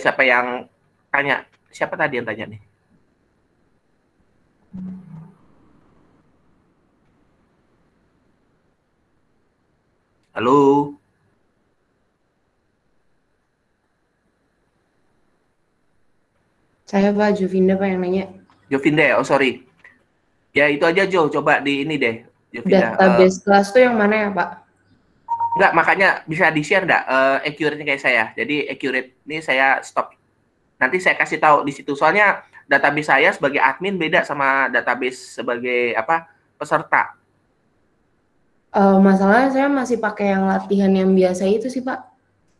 siapa yang tanya? Siapa tadi yang tanya nih? Halo? Saya Pak Juvinda Pak yang nanya. Jovinda ya? Oh sorry. Ya itu aja Jo, coba di ini deh, Jovinda. Database kelas tuh yang mana ya Pak? Enggak, makanya bisa di-share enggak accurate-nya kayak saya. Jadi accurate ini saya stop. Nanti saya kasih tahu di situ. Soalnya database saya sebagai admin beda sama database sebagai apa peserta. Masalahnya saya masih pakai yang latihan yang biasa itu sih Pak.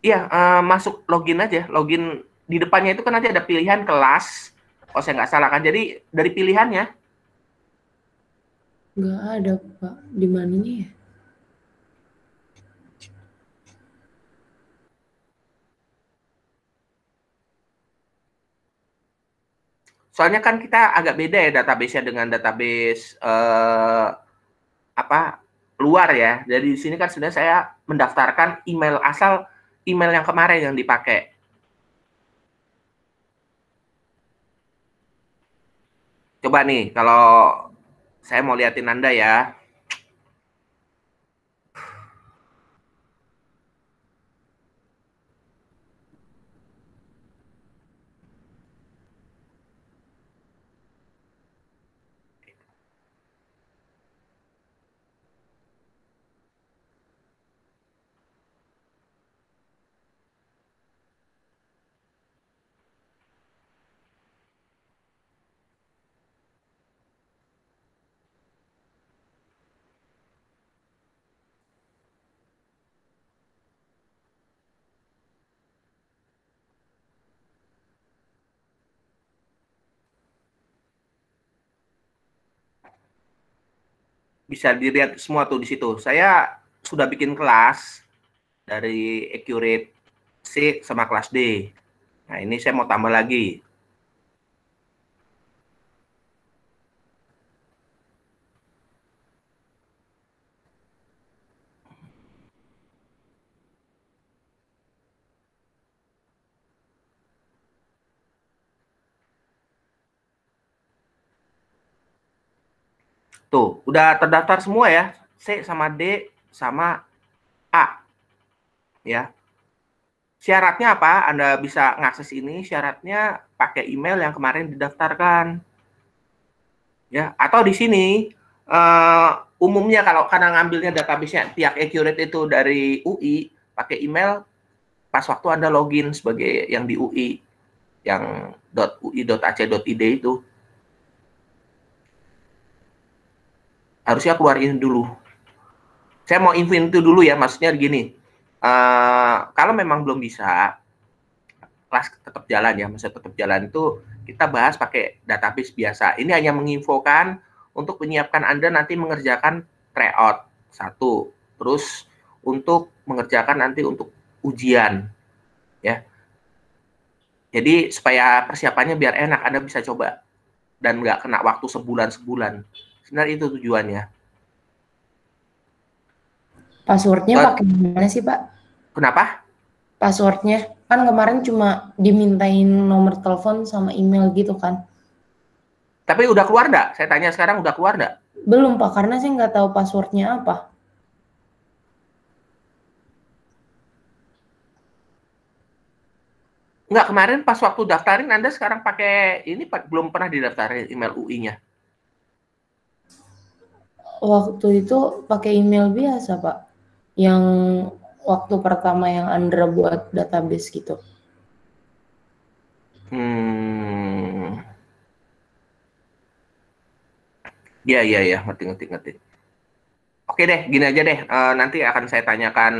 Iya, masuk login aja. Login di depannya itu kan nanti ada pilihan kelas. Oh saya nggak salah kan. Jadi dari pilihannya. Nggak ada Pak. Di mananya ya? Soalnya kan kita agak beda ya database-nya dengan database apa luar ya. Jadi di sini kan sebenarnya saya mendaftarkan email asal email yang kemarin yang dipakai. Coba nih kalau saya mau liatin Anda ya. Bisa dilihat semua tuh di situ. Saya sudah bikin kelas dari Accurate C sama kelas D. Nah, ini saya mau tambah lagi. Tuh, udah terdaftar semua ya. C sama D sama A ya. Syaratnya apa? Anda bisa ngakses ini, syaratnya pakai email yang kemarin didaftarkan. Ya, atau di sini umumnya kalau karena ngambilnya database-nya pihak Accurate itu dari UI, pakai email pas waktu Anda login sebagai yang di UI, yang .ui.ac.id itu. Harusnya keluarin dulu. Saya mau info itu dulu ya, maksudnya gini. Kalau memang belum bisa, kelas tetap jalan ya, maksudnya tetap jalan itu kita bahas pakai database biasa. Ini hanya menginfokan untuk menyiapkan Anda nanti mengerjakan tryout satu, terus untuk mengerjakan nanti untuk ujian ya. Jadi supaya persiapannya biar enak, Anda bisa coba dan nggak kena waktu sebulan-sebulan. Sebenarnya itu tujuannya. Passwordnya pakai mana sih Pak? Kenapa? Passwordnya kan kemarin cuma dimintain nomor telepon sama email gitu kan? Tapi udah keluar nggak? Saya tanya sekarang udah keluar nggak? Belum Pak, karena saya nggak tahu passwordnya apa. Nggak, kemarin pas waktu daftarin Anda sekarang pakai ini belum pernah didaftarin email UI-nya. Waktu itu pakai email biasa Pak. Yang waktu pertama yang Andra buat database gitu. Iya, iya, iya, ngerti, ngerti, ngerti. Oke deh, gini aja deh. Nanti akan saya tanyakan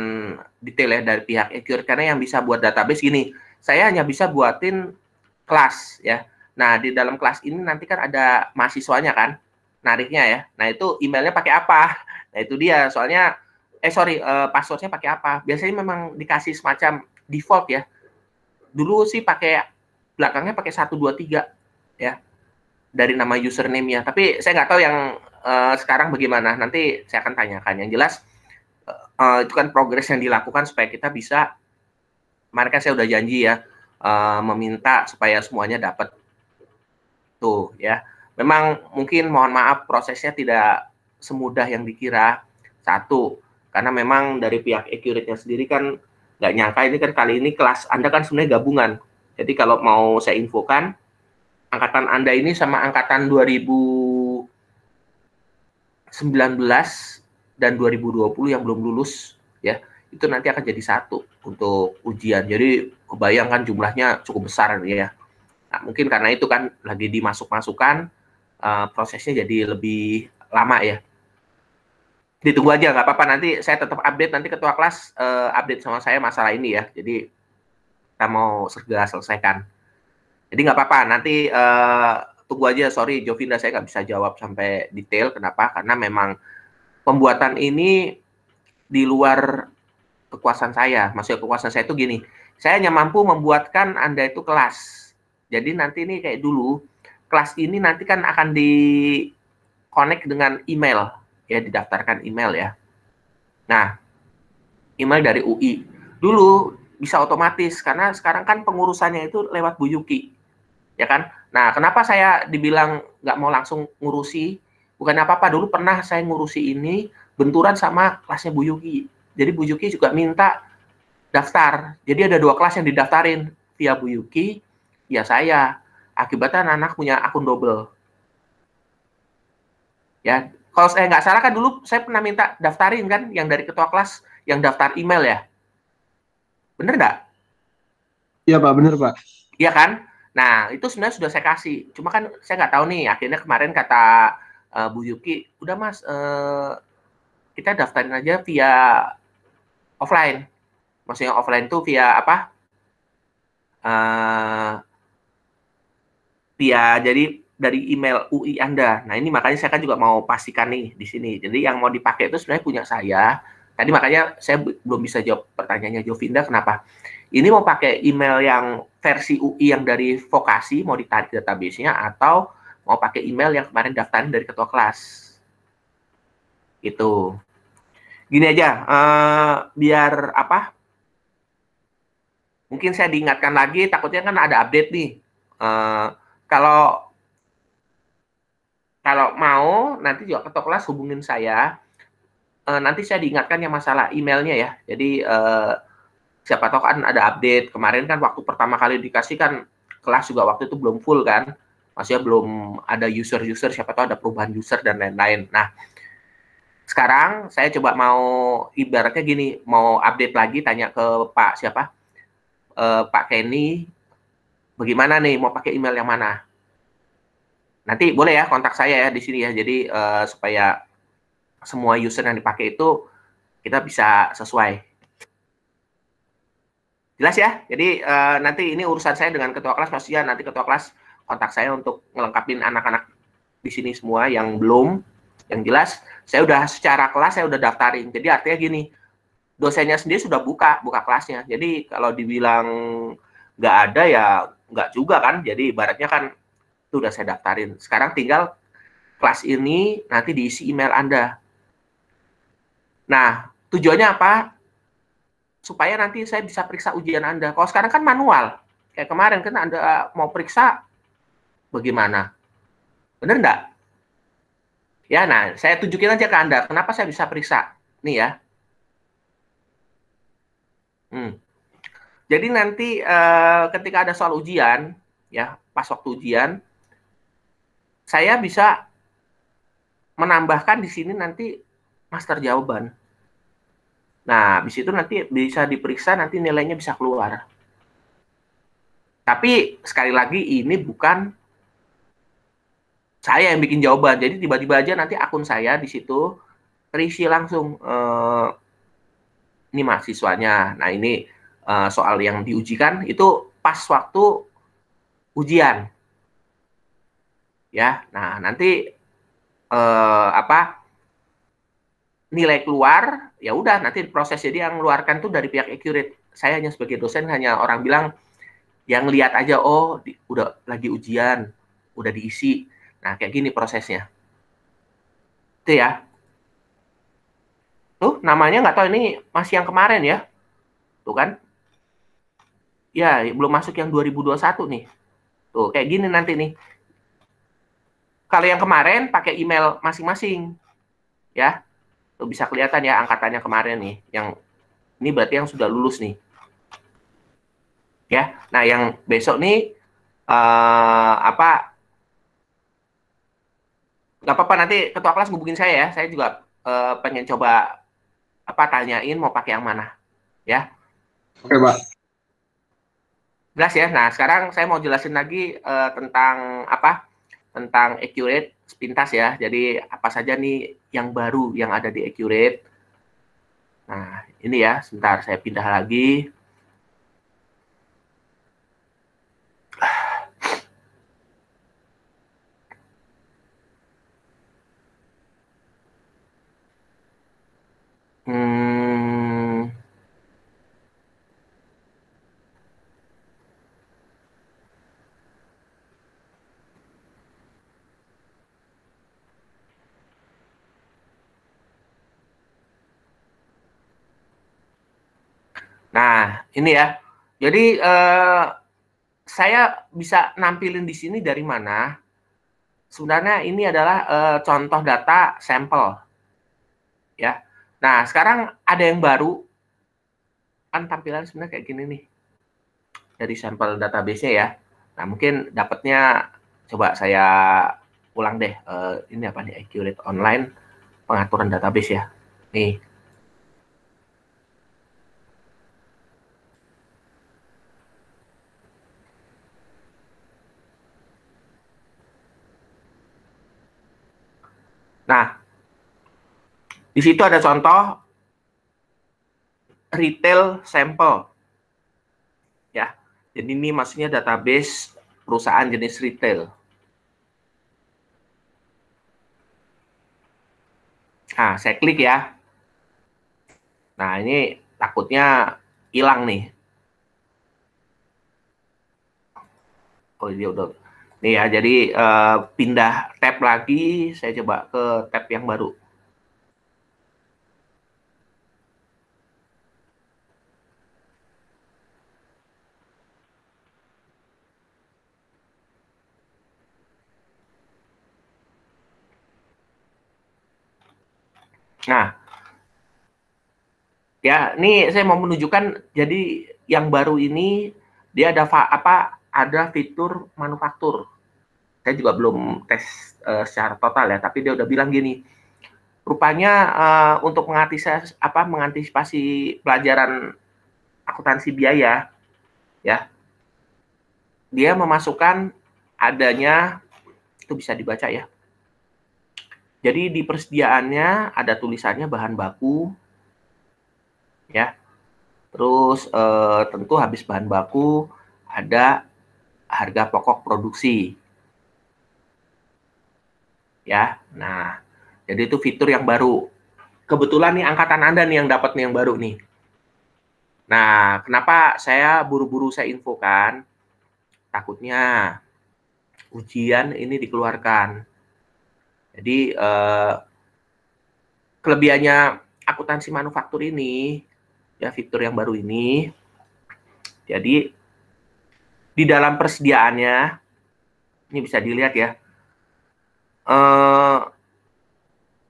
detail ya dari pihak Accurate, karena yang bisa buat database gini, saya hanya bisa buatin kelas ya. Nah, di dalam kelas ini nanti kan ada mahasiswanya kan, nariknya ya. Nah, itu emailnya pakai apa? Nah, itu dia. Soalnya, sorry, passwordnya pakai apa? Biasanya memang dikasih semacam default ya. Dulu sih pakai, belakangnya pakai 123 ya, dari nama username-nya. Tapi saya nggak tahu yang sekarang bagaimana. Nanti saya akan tanyakan. Yang jelas, itu kan progres yang dilakukan supaya kita bisa, kemarin kan saya udah janji ya, meminta supaya semuanya dapat tuh ya. Memang mungkin mohon maaf prosesnya tidak semudah yang dikira. Satu, karena memang dari pihak Accurate-nya sendiri kan nggak nyangka ini kan kali ini kelas Anda kan sebenarnya gabungan. Jadi kalau mau saya infokan, angkatan Anda ini sama angkatan 2019 dan 2020 yang belum lulus ya, itu nanti akan jadi satu untuk ujian. Jadi kebayangkan jumlahnya cukup besar ya. Nah, mungkin karena itu kan lagi dimasuk-masukan, prosesnya jadi lebih lama ya. Ditunggu aja, nggak apa-apa. Nanti saya tetap update, nanti ketua kelas update sama saya masalah ini ya. Jadi kita mau segera selesaikan. Jadi nggak apa-apa, nanti tunggu aja. Sorry, Jovinda, saya nggak bisa jawab sampai detail. Kenapa? Karena memang pembuatan ini di luar kekuasaan saya. Maksudnya kekuasaan saya itu gini, saya hanya mampu membuatkan Anda itu kelas. Jadi nanti ini kayak dulu, kelas ini nanti kan akan di-connect dengan email, ya didaftarkan email ya. Nah, email dari UI. Dulu bisa otomatis, karena sekarang kan pengurusannya itu lewat Bu Yuki, ya kan? Nah, kenapa saya dibilang nggak mau langsung ngurusi? Bukan apa-apa, dulu pernah saya ngurusi ini, benturan sama kelasnya Bu Yuki. Jadi Bu Yuki juga minta daftar. Jadi ada 2 kelas yang didaftarin, via Bu Yuki, via saya. Akibatnya anak-anak punya akun double. Ya, kalau saya nggak salah kan dulu saya pernah minta daftarin kan, yang dari ketua kelas, yang daftar email ya. Bener nggak? Iya Pak, bener Pak. Iya kan? Nah, itu sebenarnya sudah saya kasih. Cuma kan saya nggak tahu nih, akhirnya kemarin kata Bu Yuki, udah Mas, kita daftarin aja via offline. Maksudnya offline tuh via apa? Via jadi dari email UI Anda. Nah, ini makanya saya kan juga mau pastikan nih di sini. Jadi yang mau dipakai itu sebenarnya punya saya. Tadi makanya saya belum bisa jawab pertanyaannya Jovinda, kenapa? Ini mau pakai email yang versi UI yang dari vokasi, mau ditarik database-nya, atau mau pakai email yang kemarin daftarin dari ketua kelas. Itu. Gini aja, biar apa? Mungkin saya diingatkan lagi, takutnya kan ada update nih. Kalau mau, nanti juga ketua kelas hubungin saya. Nanti saya diingatkan yang masalah emailnya ya. Jadi siapa tahu kan ada update. Kemarin kan waktu pertama kali dikasih kan kelas juga waktu itu belum full kan. Maksudnya belum ada user-user, siapa tahu ada perubahan user dan lain-lain. Nah, sekarang saya coba mau ibaratnya gini, mau update lagi, tanya ke Pak siapa? Pak Kenny, bagaimana nih mau pakai email yang mana? Nanti boleh ya kontak saya ya di sini ya. Jadi supaya semua user yang dipakai itu kita bisa sesuai. Jelas ya? Jadi nanti ini urusan saya dengan ketua kelas, maksudnya nanti ketua kelas kontak saya untuk ngelengkapin anak-anak di sini semua yang belum. Yang jelas, saya udah secara kelas saya udah daftarin. Jadi artinya gini, dosennya sendiri sudah buka kelasnya. Jadi kalau dibilang nggak ada ya nggak juga kan. Jadi ibaratnya kan itu udah saya daftarin. Sekarang tinggal kelas ini nanti diisi email Anda. Nah, tujuannya apa? Supaya nanti saya bisa periksa ujian Anda. Kalau sekarang kan manual. Kayak kemarin kan Anda mau periksa bagaimana? Bener nggak? Ya, nah, saya tunjukin aja ke Anda. Kenapa saya bisa periksa? Nih ya. Jadi nanti ketika ada soal ujian, ya pas waktu ujian, saya bisa menambahkan di sini nanti master jawaban. Nah, habis itu nanti bisa diperiksa, nanti nilainya bisa keluar. Tapi sekali lagi ini bukan saya yang bikin jawaban. Jadi tiba-tiba aja nanti akun saya di situ terisi langsung ini mahasiswanya. Nah, ini soal yang diujikan itu pas waktu ujian. Ya. Nah, nanti nilai keluar, ya udah nanti proses. Jadi yang mengeluarkan tuh dari pihak Accurate. Saya hanya sebagai dosen hanya orang bilang yang lihat aja, oh udah lagi ujian, udah diisi. Nah, kayak gini prosesnya. Itu ya. Tuh, namanya nggak tahu ini masih yang kemarin ya. Tuh kan. Ya, belum masuk yang 2021 nih. Tuh, kayak gini nanti nih. Kalau yang kemarin pakai email masing-masing, ya. Tuh bisa kelihatan ya angkatannya kemarin nih. Yang ini berarti yang sudah lulus nih. Ya. Nah, yang besok nih apa? Nggak apa-apa, nanti ketua kelas hubungin saya ya. Saya juga pengen coba apa tanyain mau pakai yang mana, ya. Oke, Pak. Jelas ya. Nah, sekarang saya mau jelasin lagi tentang apa? Tentang Accurate sepintas ya. Jadi apa saja nih yang baru yang ada di Accurate. Nah, ini ya, sebentar saya pindah lagi. Hmm, nah, ini ya. Jadi saya bisa nampilin di sini dari mana? Sebenarnya ini adalah contoh data sampel, ya. Nah, sekarang ada yang baru, kan tampilan sebenarnya kayak gini nih, dari sampel database-nya ya. Nah, mungkin dapatnya, coba saya ulang deh, ini apa nih, Accurate Online, pengaturan database ya. Nih. Nah, di situ ada contoh retail sampel, ya. Jadi ini maksudnya database perusahaan jenis retail. Nah, saya klik ya. Nah, ini takutnya hilang nih. Oh, dia udah. Nih ya, jadi pindah tab lagi, saya coba ke tab yang baru. Nah, ya, ini saya mau menunjukkan, jadi yang baru ini dia ada ada fitur manufaktur. Saya juga belum tes secara total ya, tapi dia udah bilang gini, rupanya untuk mengantisipasi pelajaran akuntansi biaya, ya, dia memasukkan adanya, itu bisa dibaca ya. Jadi di persediaannya ada tulisannya bahan baku, ya. Terus tentu habis bahan baku ada harga pokok produksi, ya. Nah, jadi itu fitur yang baru. Kebetulan nih angkatan Anda nih yang dapat nih yang baru nih. Nah, kenapa saya buru-buru saya infokan? Takutnya ujian ini dikeluarkan. Jadi kelebihannya akuntansi manufaktur ini, ya, fitur yang baru ini, jadi di dalam persediaannya, ini bisa dilihat ya,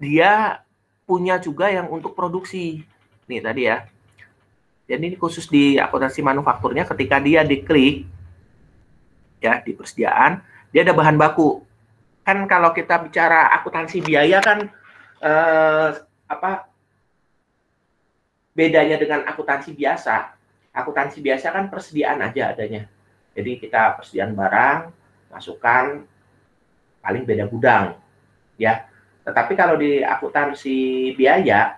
dia punya juga yang untuk produksi. Nih tadi ya. Jadi ini khusus di akuntansi manufakturnya, ketika dia diklik, ya, di persediaan, dia ada bahan baku. Kan kalau kita bicara akuntansi biaya kan, apa bedanya dengan akuntansi biasa? Akuntansi biasa kan persediaan aja adanya. Jadi kita persediaan barang, masukkan, paling beda gudang, ya. Tetapi kalau di akuntansi biaya,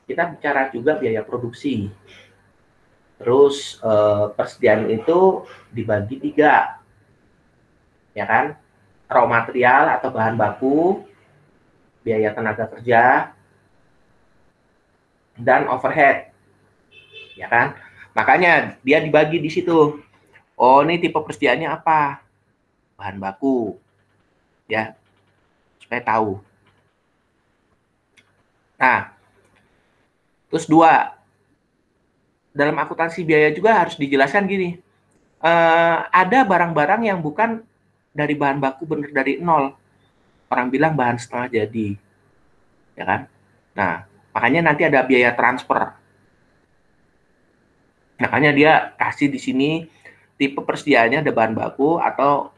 kita bicara juga biaya produksi. Terus persediaan itu dibagi 3, ya kan? Raw material atau bahan baku, biaya tenaga kerja, dan overhead, ya kan? Makanya dia dibagi di situ. Oh, ini tipe persediaannya apa? Bahan baku, ya, supaya tahu. Nah, terus 2, dalam akuntansi biaya juga harus dijelaskan gini, ada barang-barang yang bukan dari bahan baku benar dari nol. Orang bilang bahan setengah jadi, ya kan? Nah, makanya nanti ada biaya transfer. Makanya dia kasih di sini tipe persediaannya ada bahan baku atau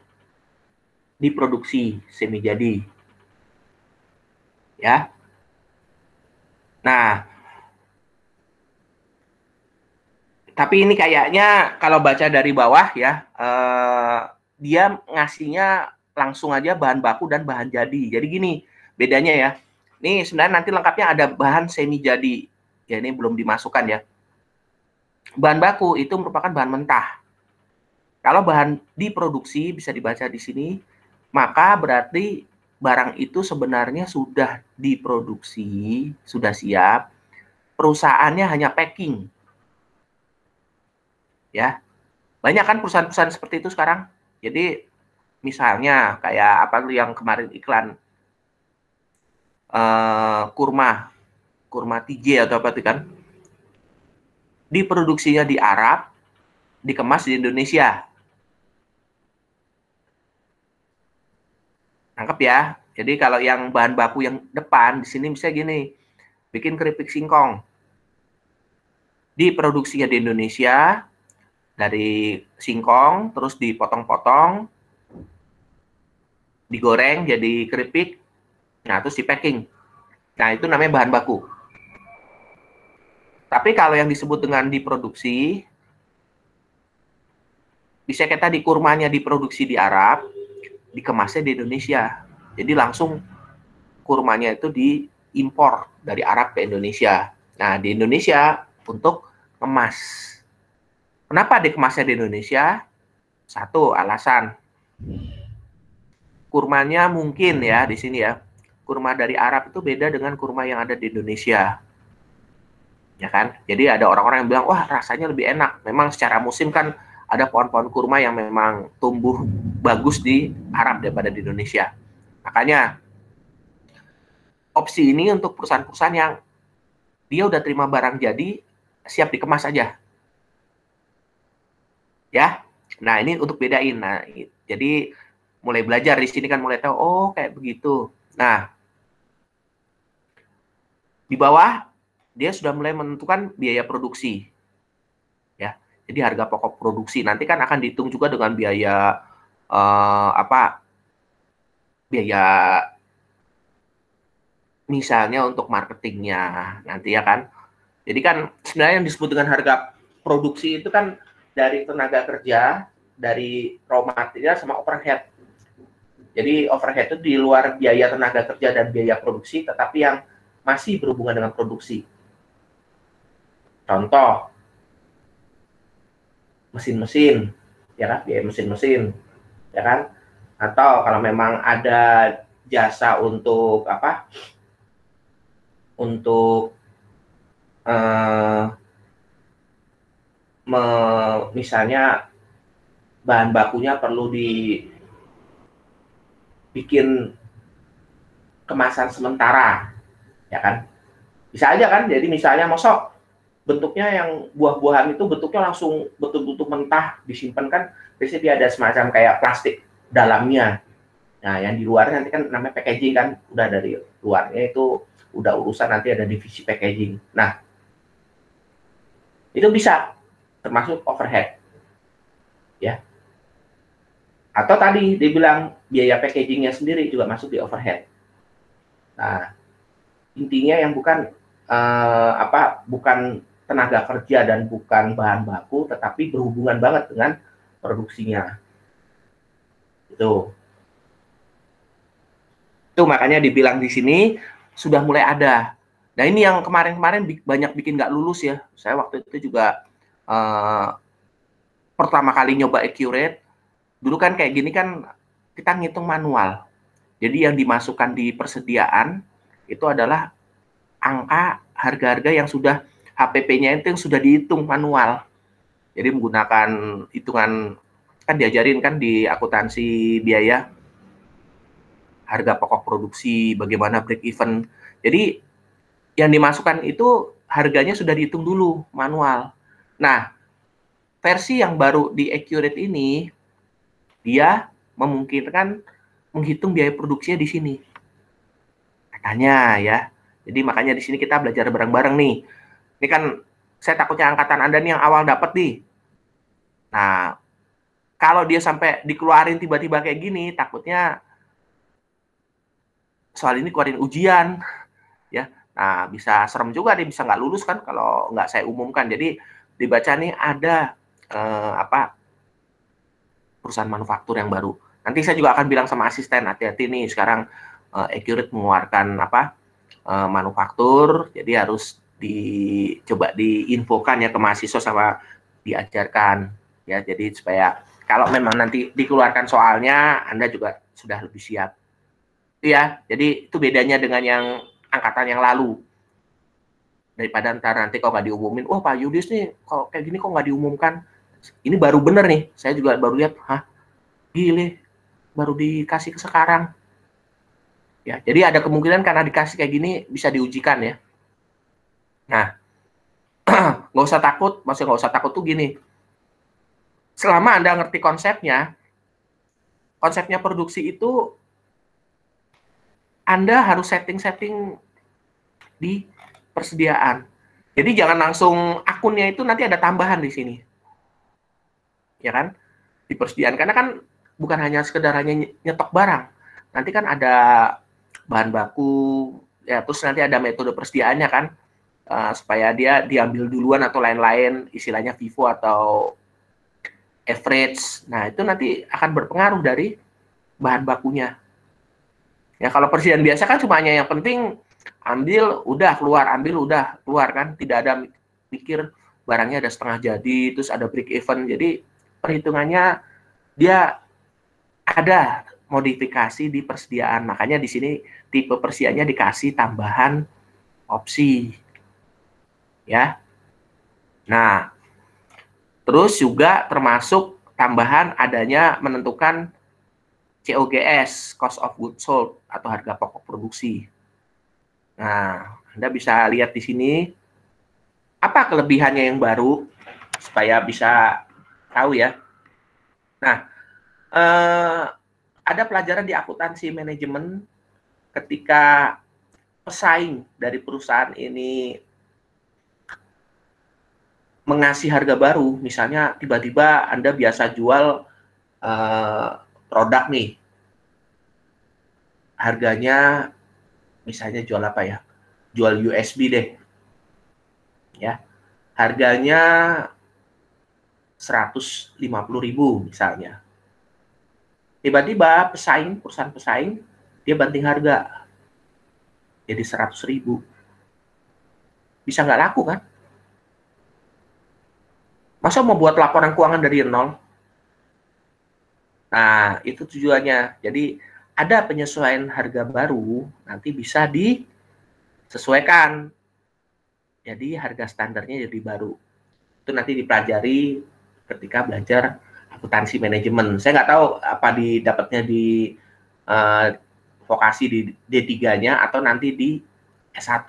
diproduksi semi jadi. Ya. Nah, tapi ini kayaknya kalau baca dari bawah ya, dia ngasihnya langsung aja bahan baku dan bahan jadi. Jadi gini, bedanya ya. Ini sebenarnya nanti lengkapnya ada bahan semi jadi. Ya ini belum dimasukkan ya. Bahan baku itu merupakan bahan mentah. Kalau bahan diproduksi bisa dibaca di sini, maka berarti barang itu sebenarnya sudah diproduksi, sudah siap. Perusahaannya hanya packing. Ya. Banyak kan perusahaan-perusahaan seperti itu sekarang. Jadi misalnya kayak apa tuh yang kemarin iklan kurma TJ atau apa itu kan, diproduksinya di Arab, dikemas di Indonesia. Nangkep ya. Jadi kalau yang bahan baku yang depan di sini bisa gini, bikin keripik singkong, diproduksinya di Indonesia dari singkong, terus dipotong-potong, digoreng jadi keripik, nah terus di packing. Nah itu namanya bahan baku. Tapi kalau yang disebut dengan diproduksi, bisa kayak tadi kurmanya diproduksi di Arab, dikemasnya di Indonesia. Jadi langsung kurmanya itu diimpor dari Arab ke Indonesia. Nah di Indonesia untuk kemas. Kenapa dikemasnya di Indonesia? Satu alasan, kurmanya mungkin ya di sini ya, kurma dari Arab itu beda dengan kurma yang ada di Indonesia. Ya kan? Jadi ada orang-orang yang bilang, wah rasanya lebih enak. Memang secara musim kan ada pohon-pohon kurma yang memang tumbuh bagus di Arab daripada di Indonesia. Makanya opsi ini untuk perusahaan-perusahaan yang dia udah terima barang jadi, siap dikemas aja. Ya, nah ini untuk bedain. Nah, jadi mulai belajar di sini kan mulai tahu, oh kayak begitu. Nah, di bawah dia sudah mulai menentukan biaya produksi. Ya, jadi harga pokok produksi nanti kan akan dihitung juga dengan biaya biaya misalnya untuk marketingnya nanti ya kan. Jadi kan sebenarnya yang disebut dengan harga produksi itu kan dari tenaga kerja, dari raw material sama overhead. Jadi overhead itu di luar biaya tenaga kerja dan biaya produksi, tetapi yang masih berhubungan dengan produksi. Contoh, mesin-mesin, ya kan, biaya mesin-mesin, ya kan. Atau kalau memang ada jasa untuk apa? Untuk misalnya bahan bakunya perlu dibikin kemasan sementara, ya kan? Bisa aja kan, jadi misalnya mosok bentuknya yang buah-buahan itu bentuknya langsung betul-betul mentah disimpan kan, biasanya dia ada semacam kayak plastik dalamnya. Nah, yang di luar nanti kan namanya packaging kan, udah dari luarnya itu udah urusan nanti ada divisi packaging. Nah, itu bisa termasuk overhead. Ya. Atau tadi dibilang biaya packagingnya sendiri juga masuk di overhead. Nah, intinya yang bukan bukan tenaga kerja dan bukan bahan baku, tetapi berhubungan banget dengan produksinya. Itu makanya dibilang di sini sudah mulai ada. Nah ini yang kemarin-kemarin banyak bikin nggak lulus ya. Saya waktu itu juga pertama kali nyoba Accurate. Dulu kan kayak gini kan kita ngitung manual. Jadi yang dimasukkan di persediaan itu adalah angka harga-harga yang sudah HPP-nya itu yang sudah dihitung manual. Jadi menggunakan hitungan, kan diajarin kan di akuntansi biaya, harga pokok produksi, bagaimana break even. Jadi yang dimasukkan itu harganya sudah dihitung dulu manual. Nah, versi yang baru di Accurate ini, dia memungkinkan menghitung biaya produksinya di sini. Katanya ya. Jadi makanya di sini kita belajar bareng-bareng nih. Ini kan saya takutnya angkatan Anda nih yang awal dapat nih. Nah, kalau dia sampai dikeluarin tiba-tiba kayak gini, takutnya soal ini keluarin ujian, ya. Nah, bisa serem juga nih, bisa nggak lulus kan kalau nggak saya umumkan. Jadi dibaca nih ada perusahaan manufaktur yang baru. Nanti saya juga akan bilang sama asisten, hati-hati nih sekarang Accurate mengeluarkan manufaktur, jadi harus dicoba diinfokan ya ke mahasiswa sama diajarkan ya, jadi supaya kalau memang nanti dikeluarkan soalnya Anda juga sudah lebih siap. Ya, jadi itu bedanya dengan yang angkatan yang lalu. Daripada ntar nanti kalau nggak diumumin, wah Pak Yudis nih, kalau kayak gini kok nggak diumumkan. Ini baru bener nih, saya juga baru lihat, gile, baru dikasih ke sekarang. Ya, jadi ada kemungkinan karena dikasih kayak gini bisa diujikan ya. Nah, nggak usah takut, maksudnya nggak usah takut tuh gini. Selama Anda ngerti konsepnya produksi itu Anda harus setting-setting di persediaan. Jadi jangan langsung akunnya itu nanti ada tambahan di sini. Ya kan? Di persediaan. Karena kan bukan hanya sekedar hanya nyetok barang. Nanti kan ada bahan baku, ya terus nanti ada metode persediaannya kan. Supaya dia diambil duluan atau lain-lain, istilahnya FIFO atau average. Nah, itu nanti akan berpengaruh dari bahan bakunya. Ya, kalau persediaan biasa kan cuma hanya yang penting ambil udah keluar, ambil udah keluar kan, tidak ada mikir barangnya ada setengah jadi, terus ada break even. Jadi perhitungannya dia ada modifikasi di persediaan. Makanya di sini tipe persediaannya dikasih tambahan opsi. Ya. Nah, terus juga termasuk tambahan adanya menentukan COGS, cost of goods sold, atau harga pokok produksi. Nah, Anda bisa lihat di sini apa kelebihannya yang baru supaya bisa tahu ya. Nah, ada pelajaran di akuntansi manajemen ketika pesaing dari perusahaan ini mengasih harga baru, misalnya tiba-tiba Anda biasa jual produk nih, harganya misalnya jual apa ya, jual USB deh, ya, harganya 150.000 misalnya. Tiba-tiba perusahaan pesaing, dia banting harga jadi 100.000. Bisa nggak laku kan? Masa mau buat laporan keuangan dari nol? Nah, itu tujuannya. Jadi, ada penyesuaian harga baru, nanti bisa disesuaikan. Jadi, harga standarnya jadi baru. Itu nanti dipelajari ketika belajar akuntansi manajemen. Saya nggak tahu apa didapatnya di vokasi di D3-nya atau nanti di S1.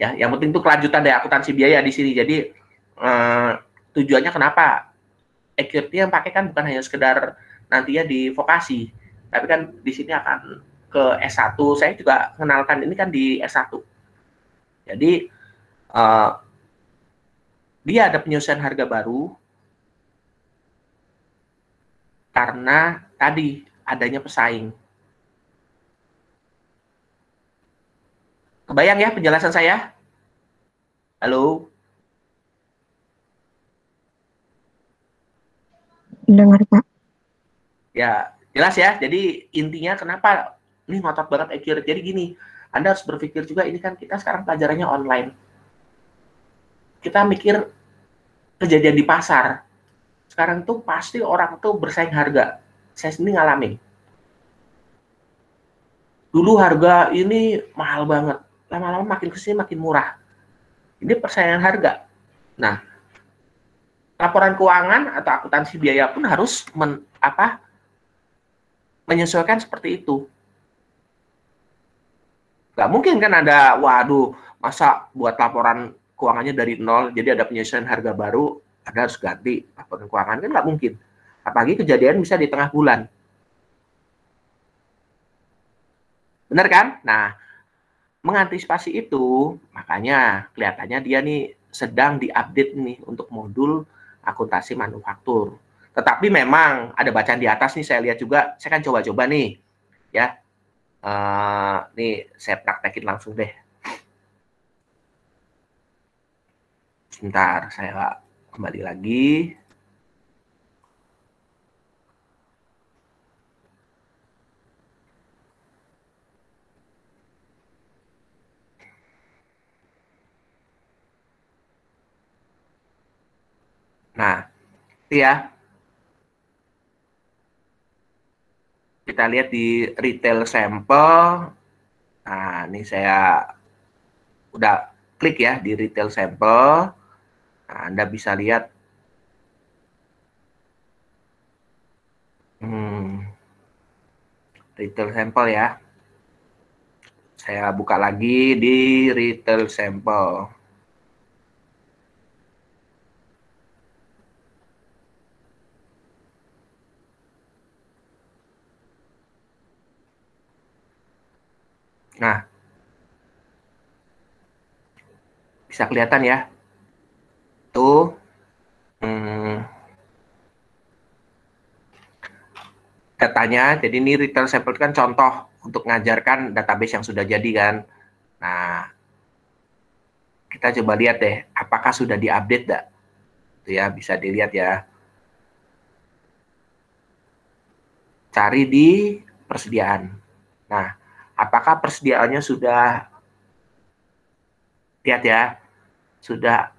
Ya, yang penting itu kelanjutan dari akuntansi biaya di sini. Jadi, tujuannya kenapa Accurate yang pakai kan bukan hanya sekedar nantinya di vokasi, tapi kan di sini akan ke S1. Saya juga kenalkan ini kan di S1. Jadi dia ada penyesuaian harga baru karena tadi adanya pesaing. Kebayang ya penjelasan saya? Halo? Dengar, Pak. Ya, jelas ya. Jadi intinya kenapa ini ngotot banget Accurate. Jadi gini, Anda harus berpikir juga ini kan kita sekarang pelajarannya online. Kita mikir kejadian di pasar. Sekarang tuh pasti orang tuh bersaing harga. Saya sendiri ngalamin. Dulu harga ini mahal banget. Lama-lama makin kesini makin murah. Ini persaingan harga. Nah, laporan keuangan atau akuntansi biaya pun harus menyesuaikan seperti itu. Nggak mungkin kan ada, waduh, masa buat laporan keuangannya dari nol, jadi ada penyesuaian harga baru, ada harus ganti laporan keuangan, kan nggak mungkin. Apalagi kejadian bisa di tengah bulan. Benar kan? Nah, mengantisipasi itu, makanya kelihatannya dia nih sedang diupdate nih untuk modul akuntansi manufaktur. Tetapi memang ada bacaan di atas nih, saya lihat juga, saya kan coba-coba nih, ya. Nih saya praktekin langsung deh. Sebentar, saya kembali lagi. Nah, itu ya. Kita lihat di retail sampel. Nah, ini saya udah klik ya di retail sampel. Nah, Anda bisa lihat. Retail sampel ya. Saya buka lagi di retail sampel. Nah, bisa kelihatan ya. Tuh. Datanya, jadi ini retail sampel kan contoh untuk mengajarkan database yang sudah jadi kan. Nah, kita coba lihat deh, apakah sudah diupdate enggak? Itu ya, bisa dilihat ya. Cari di persediaan. Nah, apakah persediaannya sudah, lihat ya, sudah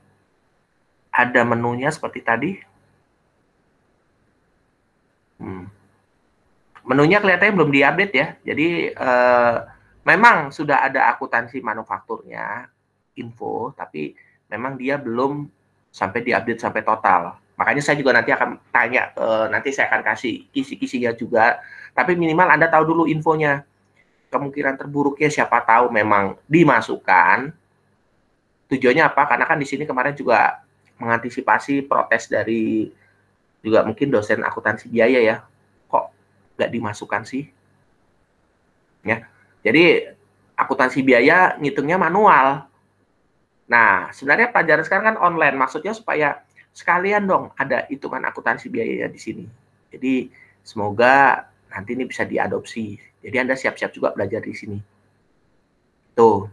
ada menunya seperti tadi? Menunya kelihatannya belum diupdate ya. Jadi memang sudah ada akuntansi manufakturnya, info, tapi memang dia belum sampai diupdate sampai total. Makanya saya juga nanti akan tanya, nanti saya akan kasih kisi-kisinya juga. Tapi minimal Anda tahu dulu infonya. Kemungkinan terburuknya siapa tahu memang dimasukkan. Tujuannya apa? Karena kan di sini kemarin juga mengantisipasi protes dari juga mungkin dosen akuntansi biaya ya. Kok nggak dimasukkan sih? Ya, jadi akuntansi biaya ngitungnya manual. Nah, sebenarnya pelajaran sekarang kan online, maksudnya supaya sekalian dong ada hitungan akuntansi biaya di sini. Jadi semoga nanti ini bisa diadopsi. Jadi Anda siap-siap juga belajar di sini. Tuh.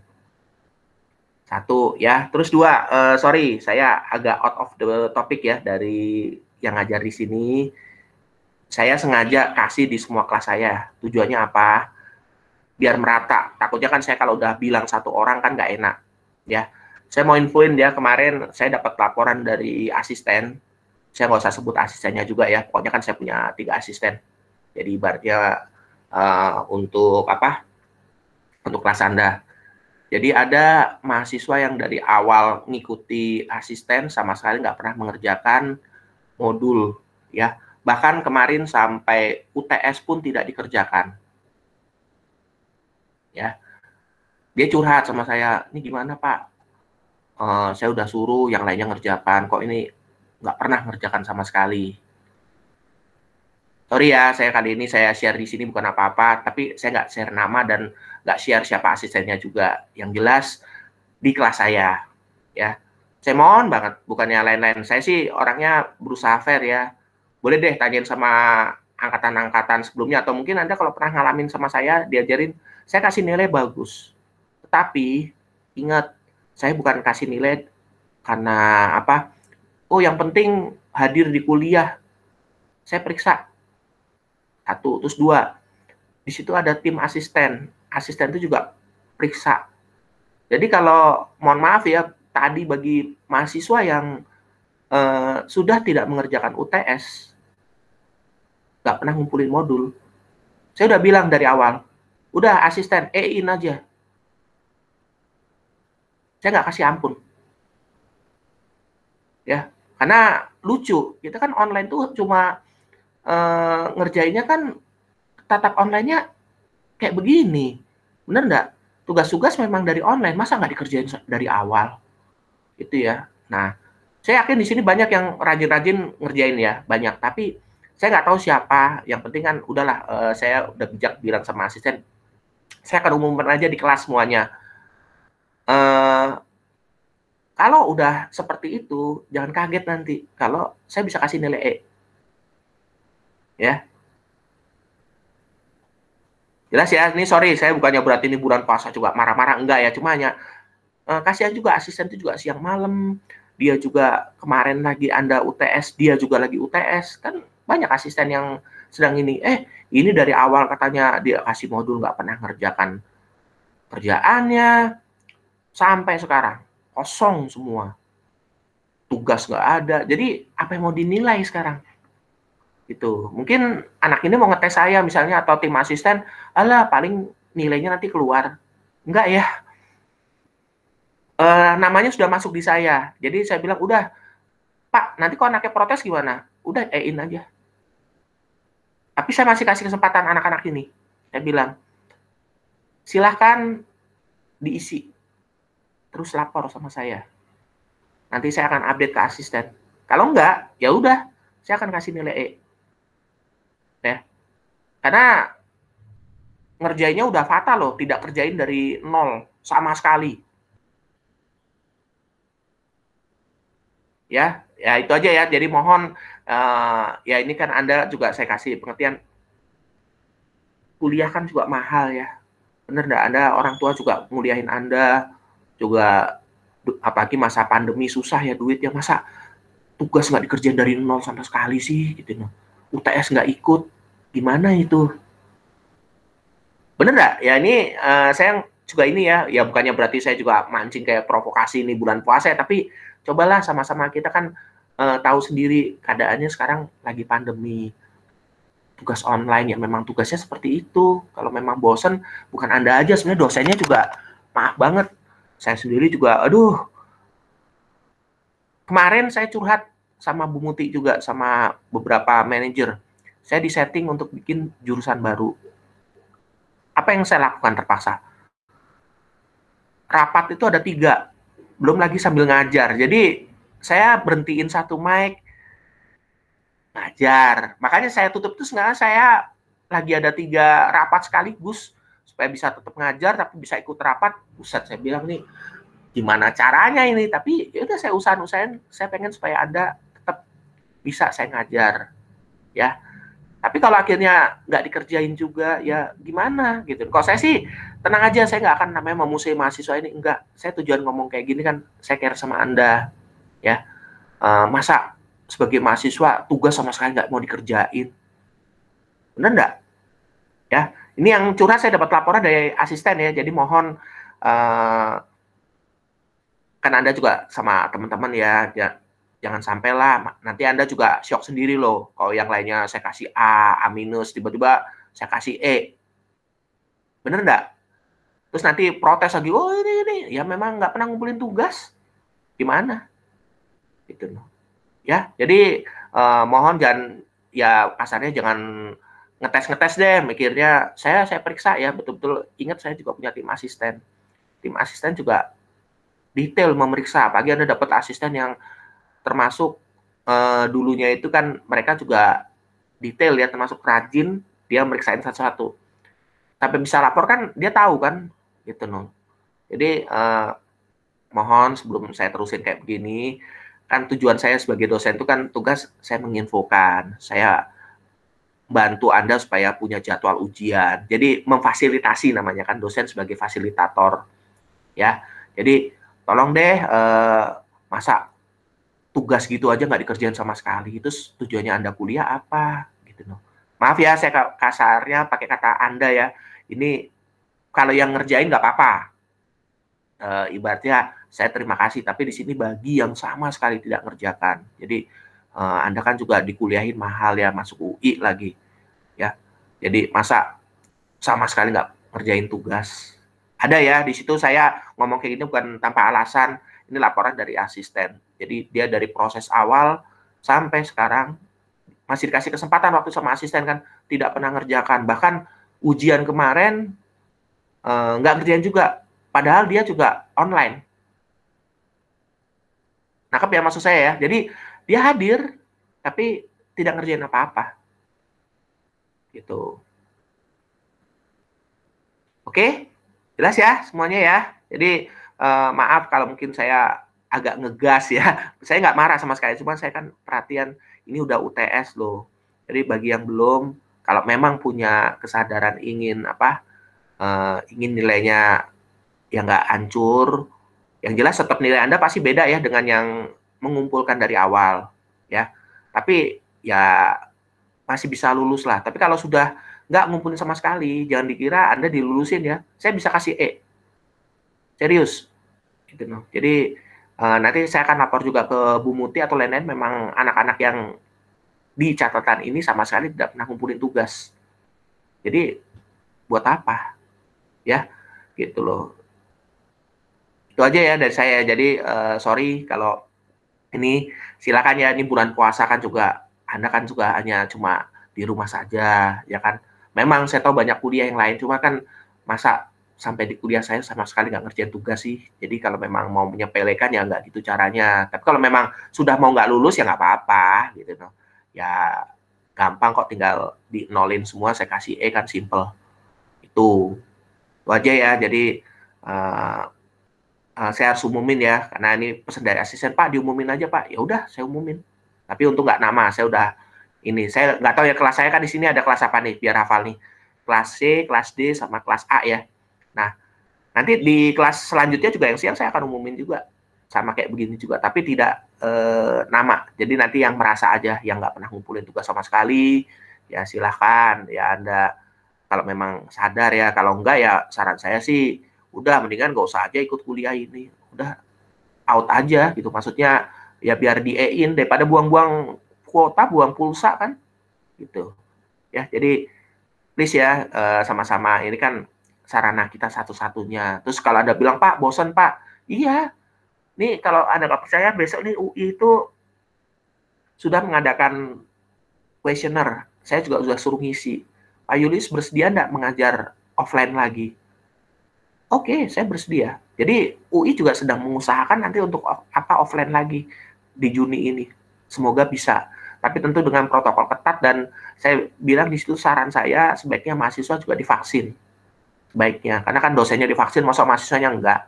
Satu ya, terus dua, sorry saya agak out of the topic ya dari yang ngajar di sini. Saya sengaja kasih di semua kelas saya. Tujuannya apa? Biar merata. Takutnya kan saya kalau udah bilang satu orang kan nggak enak. Ya, saya mau infoin ya, kemarin saya dapat laporan dari asisten. Saya nggak usah sebut asistennya juga ya. Pokoknya kan saya punya 3 asisten. Jadi ibaratnya untuk apa? Untuk kelas Anda. Jadi ada mahasiswa yang dari awal ngikuti asisten sama sekali nggak pernah mengerjakan modul ya. Bahkan kemarin sampai UTS pun tidak dikerjakan. Ya. Dia curhat sama saya, "Ini gimana, Pak? Saya udah suruh yang lainnya ngerjakan, kok ini nggak pernah ngerjakan sama sekali." Sorry ya, saya kali ini saya share di sini bukan apa-apa, tapi saya nggak share nama dan nggak share siapa asistennya juga. Yang jelas di kelas saya, ya. Saya mohon banget, bukannya lain-lain. Saya sih orangnya berusaha fair ya. Boleh deh tanyain sama angkatan-angkatan sebelumnya, atau mungkin Anda kalau pernah ngalamin sama saya, diajarin, saya kasih nilai bagus. Tetapi, ingat, saya bukan kasih nilai karena apa, oh yang penting hadir di kuliah. Saya periksa. Satu, terus dua, di situ ada tim asisten. Asisten itu juga periksa. Jadi kalau, mohon maaf ya, tadi bagi mahasiswa yang sudah tidak mengerjakan UTS, nggak pernah ngumpulin modul, saya udah bilang dari awal, udah asisten, E-in aja. Saya nggak kasih ampun. Ya, karena lucu, kita kan online tuh cuma ngerjainnya kan tatap online-nya kayak begini. Bener nggak? Tugas-tugas memang dari online, masa nggak dikerjain dari awal? Itu ya. Nah, saya yakin di sini banyak yang rajin-rajin ngerjain ya, banyak. Tapi saya nggak tahu siapa. Yang penting kan udahlah, saya udah bijak bilang sama asisten, saya akan umumkan aja di kelas semuanya. Kalau udah seperti itu, jangan kaget nanti kalau saya bisa kasih nilai E. Ya, jelas ya. Ini sorry, saya bukannya berarti ini bulan puasa juga marah-marah, enggak ya. Cuma hanya kasihan juga asisten itu juga siang malam. Dia juga kemarin lagi Anda UTS, dia juga lagi UTS. Kan banyak asisten yang sedang ini. Ini dari awal katanya dia kasih modul nggak pernah ngerjakan kerjaannya, sampai sekarang kosong semua. Tugas nggak ada. Jadi apa yang mau dinilai sekarang? Gitu. Mungkin anak ini mau ngetes saya misalnya atau tim asisten, alah paling nilainya nanti keluar. Enggak ya. Namanya sudah masuk di saya. Jadi saya bilang, udah, Pak, nanti kalau anaknya protes gimana? Udah, E-in aja. Tapi saya masih kasih kesempatan anak-anak ini. Saya bilang, silahkan diisi. Terus lapor sama saya. Nanti saya akan update ke asisten. Kalau enggak, ya udah, saya akan kasih nilai E. Ya. Karena ngerjainnya udah fatal loh, tidak kerjain dari nol sama sekali. Ya itu aja ya. Jadi mohon ya ini kan Anda juga saya kasih pengertian, kuliah kan juga mahal ya. Bener nggak? Anda orang tua juga nguliahin Anda, juga apalagi masa pandemi susah ya duitnya, masa tugas nggak dikerjain dari nol sama sekali sih gitu. UTS nggak ikut, gimana itu? Bener nggak? Ya ini saya juga ini ya bukannya berarti saya juga mancing kayak provokasi ini bulan puasa ya, tapi cobalah sama-sama kita kan tahu sendiri keadaannya sekarang lagi pandemi, tugas online ya memang tugasnya seperti itu. Kalau memang bosen, bukan Anda aja, sebenarnya dosennya juga maaf banget. Saya sendiri juga, aduh, kemarin saya curhat sama Bu Muti juga, sama beberapa manajer. Saya disetting untuk bikin jurusan baru. Apa yang saya lakukan terpaksa? Rapat itu ada 3, belum lagi sambil ngajar. Jadi saya berhentiin satu mic, ngajar. Makanya saya tutup itu sebenarnya saya lagi ada 3 rapat sekaligus supaya bisa tetap ngajar tapi bisa ikut rapat. Buset, saya bilang nih gimana caranya ini, tapi ya udah saya usahain, saya pengen supaya Anda tetap bisa saya ngajar ya. Tapi kalau akhirnya nggak dikerjain juga, ya gimana gitu. Kalau saya sih tenang aja, saya nggak akan namanya memusuhi mahasiswa ini, enggak. Saya tujuan ngomong kayak gini kan, saya care sama Anda, ya. Masa sebagai mahasiswa tugas sama sekali nggak mau dikerjain, benar nggak? Ya, ini yang curhat saya dapat laporan dari asisten ya. Jadi mohon kan Anda juga sama teman-teman ya, jangan sampai lah nanti Anda juga shock sendiri loh. Kalau yang lainnya saya kasih A minus, tiba-tiba saya kasih E. Bener nggak? Terus nanti protes lagi, oh ini. Ya memang nggak pernah ngumpulin tugas. Gimana? Gitu loh. Ya, jadi mohon jangan, ya kasarnya jangan ngetes-ngetes deh. Mikirnya, saya periksa ya, betul-betul ingat saya juga punya tim asisten. Tim asisten juga detail memeriksa. Apalagi Anda dapat asisten yang termasuk dulunya itu kan mereka juga detail ya, termasuk rajin, dia meriksain satu-satu. Sampai bisa lapor kan dia tahu kan, gitu loh. Jadi mohon sebelum saya terusin kayak begini, kan tujuan saya sebagai dosen itu kan tugas saya menginfokan, saya bantu Anda supaya punya jadwal ujian. Jadi memfasilitasi namanya kan, dosen sebagai fasilitator ya. Jadi tolong deh masa tugas gitu aja nggak dikerjain sama sekali, terus tujuannya Anda kuliah apa gitu loh. Maaf ya saya kasarnya pakai kata Anda ya, ini kalau yang ngerjain nggak apa-apa, ibaratnya saya terima kasih, tapi di sini bagi yang sama sekali tidak ngerjakan. Jadi Anda kan juga dikuliahin mahal ya, masuk UI lagi ya, jadi masa sama sekali nggak ngerjain tugas. Ada ya, di situ saya ngomong kayak gini bukan tanpa alasan, ini laporan dari asisten. Jadi dia dari proses awal sampai sekarang masih dikasih kesempatan waktu sama asisten kan, tidak pernah ngerjakan. Bahkan ujian kemarin nggak ngerjain juga, padahal dia juga online. Nangkep ya maksud saya ya. Jadi dia hadir tapi tidak ngerjain apa-apa gitu. Oke, jelas ya semuanya ya. Jadi maaf kalau mungkin saya agak ngegas ya. Saya nggak marah sama sekali, cuma saya kan perhatian ini udah UTS loh. Jadi bagi yang belum, kalau memang punya kesadaran ingin ingin nilainya yang nggak hancur, yang jelas tetap nilai Anda pasti beda ya dengan yang mengumpulkan dari awal ya. Tapi ya masih bisa lulus lah. Tapi kalau sudah nggak ngumpulin sama sekali, jangan dikira Anda dilulusin ya. Saya bisa kasih E. Serius. Gitu loh. Jadi nanti saya akan lapor juga ke Bu Muti atau lain-lain, memang anak-anak yang di catatan ini sama sekali tidak pernah ngumpulin tugas. Jadi buat apa? Ya, gitu loh. Itu aja ya dari saya. Jadi sorry kalau ini, silakan ya, ini bulan puasa kan juga Anda kan juga hanya cuma di rumah saja, ya kan. Memang saya tahu banyak kuliah yang lain, cuma kan masa sampai di kuliah saya sama sekali nggak ngerjain tugas sih. Jadi kalau memang mau menyepelekan ya nggak gitu caranya. Tapi kalau memang sudah mau nggak lulus ya nggak apa-apa gitu loh. Ya gampang kok, tinggal di nolin semua, saya kasih E kan simple. Itu aja ya. Jadi saya harus umumin ya, karena ini pesan dari asisten, Pak diumumin aja Pak. Ya udah, saya umumin. Tapi untuk nggak nama, saya udah ini, saya nggak tahu ya kelas saya kan di sini ada kelas apa nih, biar hafal nih. Kelas C, kelas D, sama kelas A ya. Nah, nanti di kelas selanjutnya juga yang siang saya akan umumin juga, sama kayak begini juga, tapi tidak nama. Jadi nanti yang merasa aja, yang nggak pernah ngumpulin tugas sama sekali, ya silahkan ya Anda, kalau memang sadar ya. Kalau enggak ya saran saya sih udah mendingan nggak usah aja ikut kuliah ini, udah out aja gitu, maksudnya ya biar diein daripada buang-buang kuota, buang pulsa kan gitu ya. Jadi please ya, sama-sama, ini kan sarana kita satu-satunya. Terus kalau Anda bilang Pak bosan Pak, iya nih, kalau Anda nggak percaya, besok nih UI itu sudah mengadakan questionnaire, saya juga sudah suruh ngisi, Pak Yulius bersedia nggak mengajar offline lagi? Oke, saya bersedia. Jadi UI juga sedang mengusahakan nanti untuk offline lagi di Juni ini. Semoga bisa. Tapi tentu dengan protokol ketat, dan saya bilang di situ saran saya sebaiknya mahasiswa juga divaksin. Sebaiknya, karena kan dosennya divaksin, masa mahasiswanya enggak.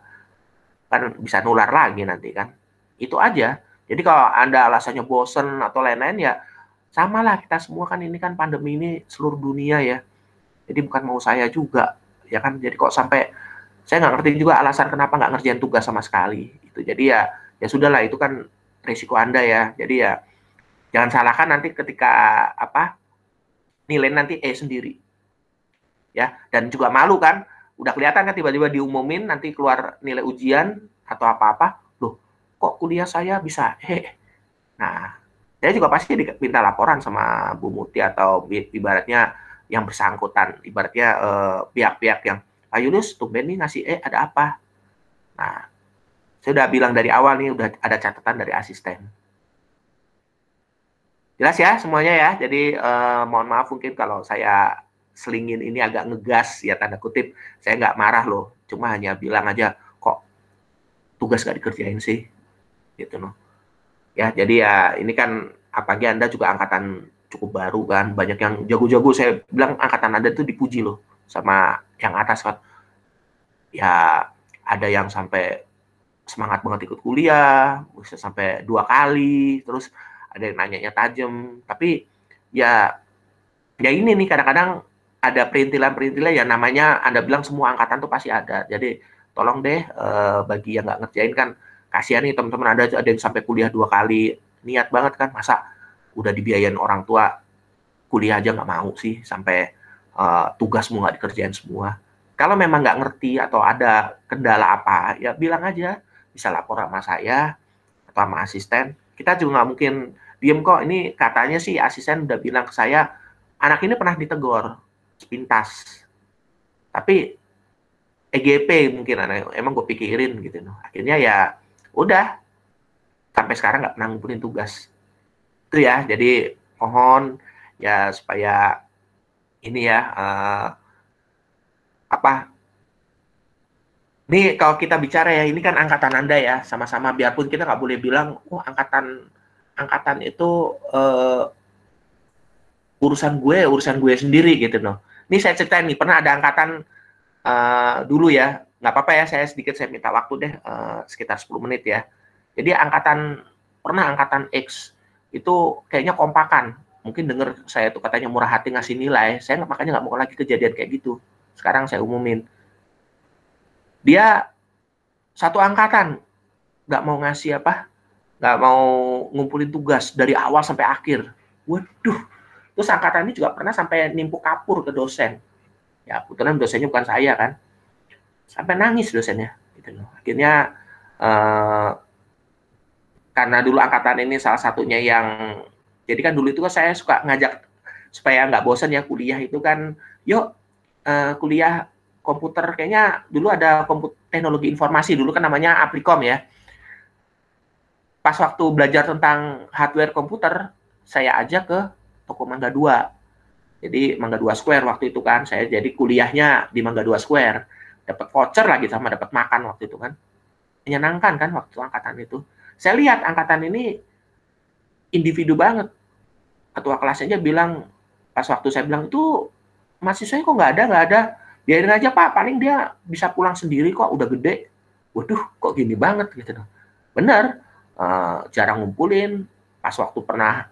Kan bisa nular lagi nanti kan. Itu aja. Jadi kalau Anda alasannya bosen atau lain-lain ya samalah, kita semua kan ini kan pandemi ini seluruh dunia ya. Jadi bukan mau saya juga ya kan. Jadi kok sampai saya nggak ngerti juga alasan kenapa nggak ngerjain tugas sama sekali. Itu jadi ya sudahlah, itu kan risiko Anda ya. Jadi ya jangan salahkan nanti ketika nilai nanti sendiri ya. Dan juga malu kan, udah kelihatan kan tiba-tiba diumumin nanti keluar nilai ujian atau apa-apa, loh kok kuliah saya bisa nah saya juga pasti diminta laporan sama Bu Muti atau ibaratnya yang bersangkutan, ibaratnya pihak-pihak yang, Pak Yunus tumben nih ngasih ada apa. Nah, saya udah bilang dari awal nih, udah ada catatan dari asisten. Jelas ya semuanya ya. Jadi mohon maaf mungkin kalau saya selingin ini agak ngegas ya, tanda kutip. Saya nggak marah loh, cuma hanya bilang aja kok tugas nggak dikerjain sih, gitu loh. Ya jadi ya ini kan apalagi Anda juga angkatan cukup baru kan, banyak yang jago-jago. Saya bilang angkatan Anda itu dipuji loh sama yang atas kan. Ya ada yang sampai semangat banget ikut kuliah, bisa sampai 2 kali, terus ada yang nanyanya tajam. Tapi ya ini nih kadang-kadang ada perintilan-perintilan ya, namanya Anda bilang semua angkatan tuh pasti ada. Jadi tolong deh bagi yang nggak ngerjain kan, kasihan nih teman-teman ada yang sampai kuliah 2 kali, niat banget kan, masa udah dibiayain orang tua kuliah aja nggak mau sih, sampai tugasmu nggak dikerjain semua. Kalau memang nggak ngerti atau ada kendala apa, ya bilang aja, bisa lapor sama saya atau sama asisten. Kita juga nggak mungkin diem kok. Ini katanya sih asisten udah bilang ke saya, anak ini pernah ditegur sepintas, tapi EGP mungkin emang gue pikirin gitu. Akhirnya ya udah, sampai sekarang nggak pernah ngumpulin tugas. Itu ya, jadi mohon ya supaya ini ya Nih kalau kita bicara ya, ini kan angkatan Anda ya, sama-sama biarpun kita nggak boleh bilang, oh angkatan itu urusan gue sendiri gitu loh. Ini saya ceritain nih, pernah ada angkatan dulu ya, nggak apa-apa ya, saya minta waktu deh, sekitar 10 menit ya. Jadi pernah angkatan X, itu kayaknya kompakan. Mungkin denger saya tuh katanya murah hati ngasih nilai, saya makanya nggak mau lagi kejadian kayak gitu. Sekarang saya umumin. Dia satu angkatan, nggak mau ngasih nggak mau ngumpulin tugas dari awal sampai akhir. Waduh, terus angkatan ini juga pernah sampai nimpuk kapur ke dosen. Ya, kebetulan dosennya bukan saya kan. Sampai nangis dosennya. Gitu loh. Akhirnya, karena dulu angkatan ini salah satunya yang, jadi kan dulu itu kan saya suka ngajak, supaya nggak bosan ya kuliah itu kan, yuk kuliah komputer, kayaknya dulu ada teknologi informasi, dulu kan namanya Aprikom ya. Pas waktu belajar tentang hardware komputer, saya ajak ke toko Mangga 2. Jadi Mangga 2 Square waktu itu kan, saya jadi kuliahnya di Mangga 2 Square. Dapat voucher lagi sama dapat makan waktu itu kan. Menyenangkan kan waktu angkatan itu. Saya lihat angkatan ini individu banget. Ketua kelasnya bilang, pas waktu saya bilang, itu mahasiswanya kok nggak ada. Biarin aja Pak, paling dia bisa pulang sendiri kok, udah gede. Waduh, kok gini banget gitu. Bener, jarang ngumpulin. Pas waktu pernah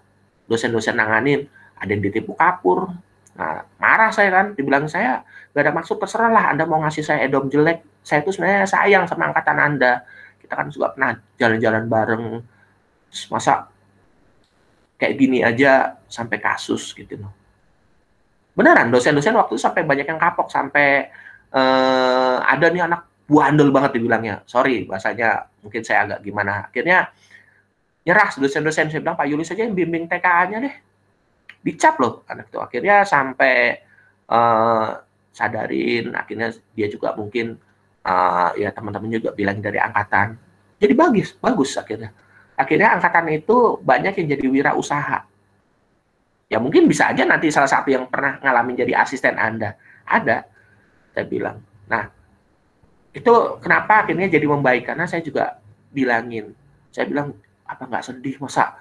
dosen-dosen nanganin, ada yang ditipu kapur. Nah, marah saya kan, dibilang saya nggak ada maksud, terserah lah Anda mau ngasih saya edom jelek. Saya tuh sebenarnya sayang sama angkatan Anda. Kita kan juga pernah jalan-jalan bareng. Masa kayak gini aja sampai kasus gitu loh. Beneran, dosen-dosen waktu itu sampai banyak yang kapok, sampai ada nih anak bandel banget dibilangnya. Sorry, bahasanya mungkin saya agak gimana. Akhirnya nyerah dosen-dosen, saya bilang Pak Yulis aja yang bimbing TKA-nya deh. Dicap loh anak itu. Akhirnya sampai sadarin, akhirnya dia juga mungkin ya teman-teman juga bilang dari angkatan. Jadi bagus akhirnya. Akhirnya angkatan itu banyak yang jadi wirausaha. Ya mungkin bisa aja nanti salah satu yang pernah ngalamin jadi asisten Anda. Ada, saya bilang. Nah, itu kenapa akhirnya jadi membaik, karena saya juga bilangin. Saya bilang, apa nggak sedih masa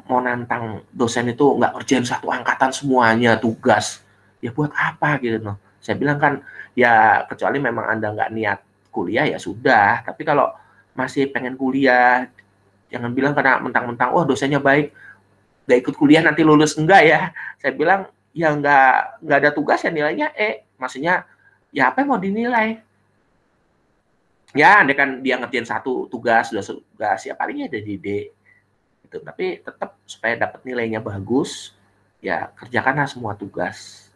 mau nantang dosen itu nggak kerjain satu angkatan semuanya tugas. Ya buat apa gitu loh. Saya bilang kan, ya kecuali memang Anda nggak niat kuliah ya sudah. Tapi kalau masih pengen kuliah, jangan bilang karena mentang-mentang, oh dosennya baik, nggak ikut kuliah nanti lulus, enggak ya. Saya bilang ya nggak ada tugas ya nilainya maksudnya ya apa yang mau dinilai ya, andai kan dia ngerjain satu tugas ya palingnya ada di D gitu. Tapi tetap supaya dapat nilainya bagus ya kerjakanlah semua tugas.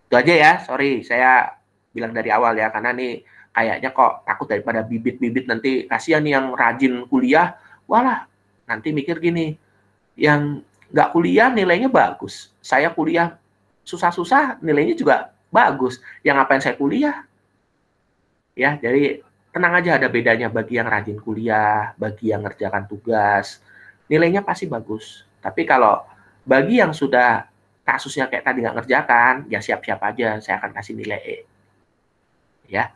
Itu aja ya, sorry saya bilang dari awal ya, karena nih kayaknya kok takut daripada bibit-bibit nanti kasihan nih yang rajin kuliah, walah nanti mikir gini, yang nggak kuliah nilainya bagus, saya kuliah susah-susah nilainya juga bagus, yang ngapain saya kuliah? Ya, jadi tenang aja, ada bedanya bagi yang rajin kuliah, bagi yang ngerjakan tugas, nilainya pasti bagus. Tapi kalau bagi yang sudah kasusnya kayak tadi nggak ngerjakan, ya siap-siap aja, saya akan kasih nilai E. Ya,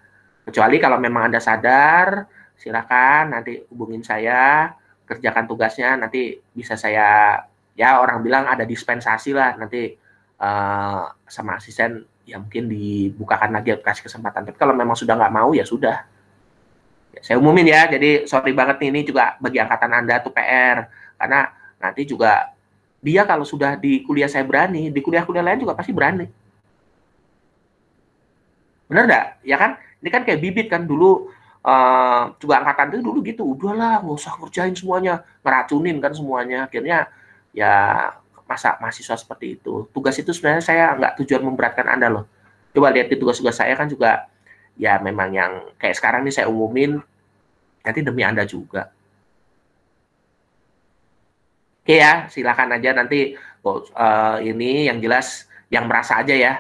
kecuali kalau memang Anda sadar, silakan nanti hubungin saya, kerjakan tugasnya, nanti bisa saya, ya orang bilang ada dispensasi lah, nanti sama asisten, ya mungkin dibukakan lagi, kasih kesempatan. Tapi kalau memang sudah nggak mau, ya sudah. Ya, saya umumin ya, jadi sorry banget nih, ini juga bagi angkatan Anda tuh PR. Karena nanti juga, dia kalau sudah di kuliah saya berani, di kuliah-kuliah lain juga pasti berani. Bener nggak? Ya kan? Ini kan kayak bibit kan, dulu juga angkatan itu dulu gitu, udahlah nggak usah ngerjain semuanya, ngeracunin kan semuanya. Akhirnya ya masa mahasiswa seperti itu. Tugas itu sebenarnya saya nggak tujuan memberatkan Anda loh. Coba lihat di tugas-tugas saya kan juga ya memang yang kayak sekarang nih saya umumin, nanti demi Anda juga. Oke ya, silakan aja nanti ini yang jelas yang merasa aja ya.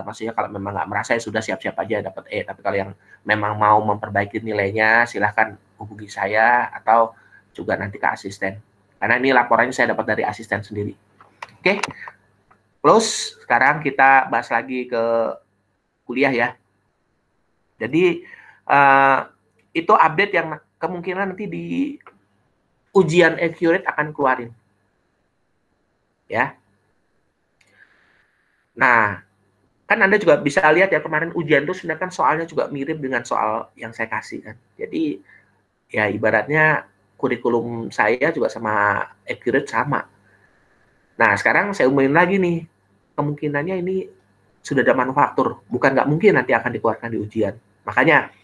Maksudnya kalau memang nggak merasa ya sudah siap-siap aja dapat E. Tapi kalau yang memang mau memperbaiki nilainya, silahkan hubungi saya atau juga nanti ke asisten. Karena ini laporannya saya dapat dari asisten sendiri. Oke, close. Sekarang kita bahas lagi ke kuliah ya. Jadi itu update yang kemungkinan nanti di ujian Accurate akan keluarin. Ya. Nah, kan Anda juga bisa lihat ya kemarin ujian itu sebenarnya kan soalnya juga mirip dengan soal yang saya kasih kan. Jadi ya ibaratnya kurikulum saya juga sama Accurate sama. Nah, sekarang saya umumin lagi nih, kemungkinannya ini sudah ada manufaktur, bukan nggak mungkin nanti akan dikeluarkan di ujian. Makanya,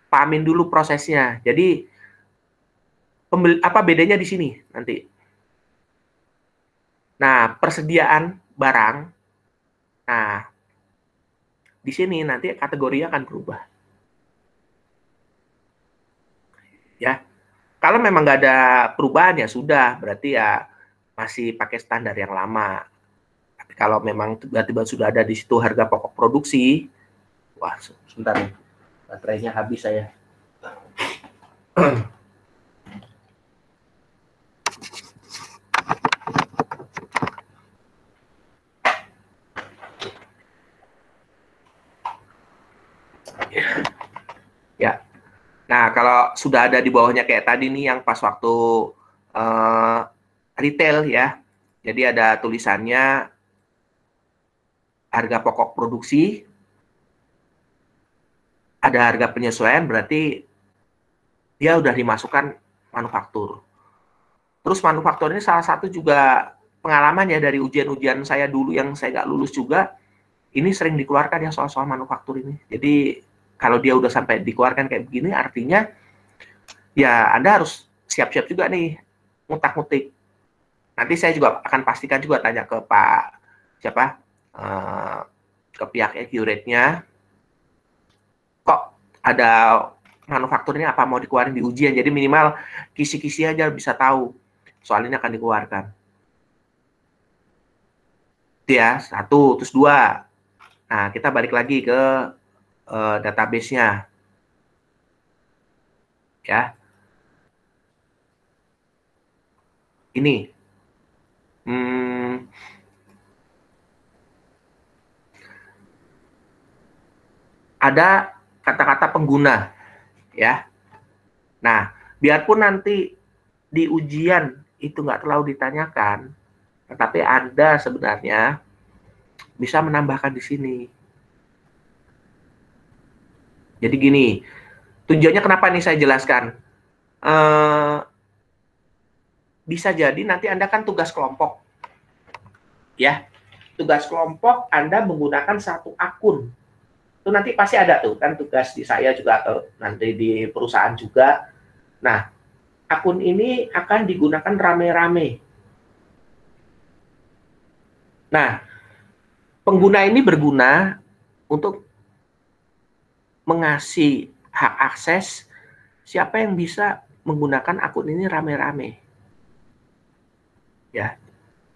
pahamin dulu prosesnya. Jadi, apa bedanya di sini nanti? Nah, persediaan barang, nah, di sini nanti kategorinya akan berubah. Ya, kalau memang nggak ada perubahan ya sudah, berarti ya masih pakai standar yang lama. Tapi kalau memang tiba-tiba sudah ada di situ harga pokok produksi, wah sebentar nih, baterainya habis saya. Ya, nah kalau sudah ada di bawahnya kayak tadi nih yang pas waktu retail ya, jadi ada tulisannya harga pokok produksi, ada harga penyesuaian, berarti dia udah dimasukkan manufaktur. Terus manufaktur ini salah satu juga pengalaman ya dari ujian-ujian saya dulu yang saya nggak lulus juga, ini sering dikeluarkan ya soal-soal manufaktur ini. Jadi kalau dia udah sampai dikeluarkan kayak begini, artinya ya Anda harus siap-siap juga nih ngutak-ngutik. Nanti saya juga akan pastikan juga tanya ke Pak siapa ke pihak Accurate-nya, kok ada manufakturnya apa mau dikeluarin di ujian. Jadi minimal kisi-kisi aja bisa tahu soal ini akan dikeluarkan. Itu ya, satu, terus dua. Nah, kita balik lagi ke database-nya. Ya. Ini. Ada kata-kata pengguna. Ya. Nah, biarpun nanti di ujian itu nggak terlalu ditanyakan, tetapi Anda sebenarnya bisa menambahkan di sini. Jadi gini, tujuannya kenapa nih saya jelaskan? Bisa jadi nanti Anda kan tugas kelompok. Ya, tugas kelompok Anda menggunakan satu akun. Itu nanti pasti ada tuh, kan tugas di saya juga atau nanti di perusahaan juga. Nah, akun ini akan digunakan rame-rame. Nah, pengguna ini berguna untuk mengasih hak akses siapa yang bisa menggunakan akun ini rame-rame. Ya.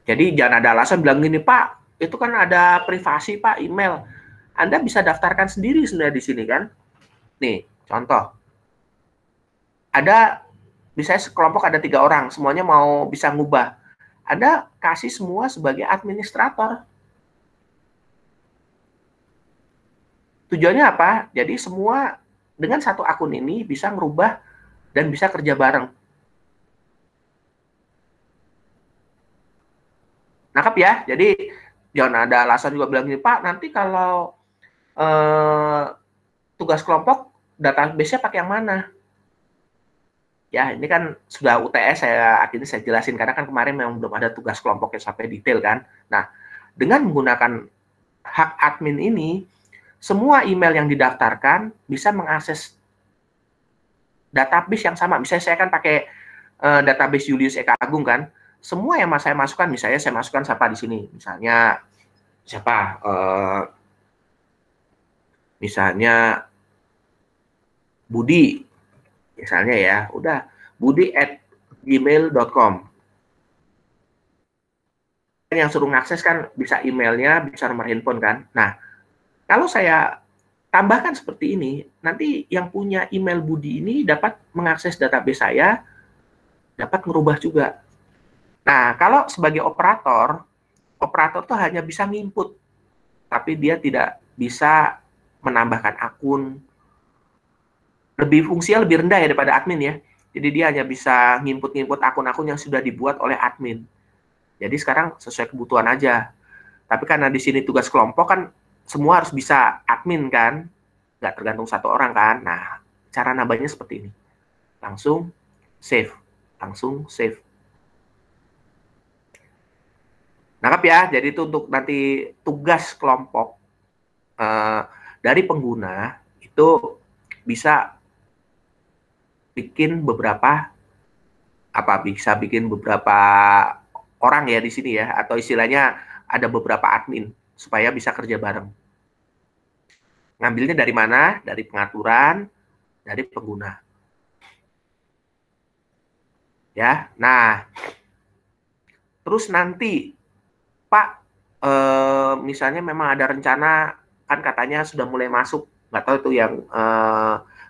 Jadi jangan ada alasan bilang gini, Pak, itu kan ada privasi, Pak, email. Anda bisa daftarkan sendiri sebenarnya di sini kan. Nih, contoh. Ada, misalnya sekelompok ada 3 orang, semuanya mau bisa ngubah. Anda kasih semua sebagai administrator. Tujuannya apa? Jadi semua dengan satu akun ini bisa merubah dan bisa kerja bareng. Nangkep ya? Jadi jangan ada alasan juga bilang gini, Pak, nanti kalau tugas kelompok database-nya pakai yang mana? Ya, ini kan sudah UTS akhirnya saya jelasin karena kan kemarin memang belum ada tugas kelompoknya sampai detail kan. Nah, dengan menggunakan hak admin ini, semua email yang didaftarkan bisa mengakses database yang sama. Misalnya saya kan pakai database Julius Eka Agung kan. Semua yang saya masukkan, misalnya saya masukkan siapa di sini. Misalnya siapa? Misalnya Budi. Misalnya ya, udah budi@gmail.com. Yang suruh ngakses kan bisa emailnya, bisa nomor handphone kan. Nah, kalau saya tambahkan seperti ini, nanti yang punya email Budi ini dapat mengakses database saya, dapat merubah juga. Nah, kalau sebagai operator tuh hanya bisa nginput, tapi dia tidak bisa menambahkan akun, fungsinya lebih rendah ya daripada admin ya. Jadi dia hanya bisa nginput akun-akun yang sudah dibuat oleh admin. Jadi sekarang sesuai kebutuhan aja. Tapi karena di sini tugas kelompok kan semua harus bisa admin kan, nggak tergantung satu orang kan. Nah, cara nambahnya seperti ini. Langsung save, langsung save. Nangkap ya, jadi itu untuk nanti tugas kelompok dari pengguna itu bisa bikin beberapa bisa bikin beberapa orang ya di sini ya, atau istilahnya ada beberapa admin supaya bisa kerja bareng. Ngambilnya dari mana? Dari pengaturan, dari pengguna. Ya, nah, terus nanti Pak, misalnya memang ada rencana, kan katanya sudah mulai masuk, nggak tahu itu yang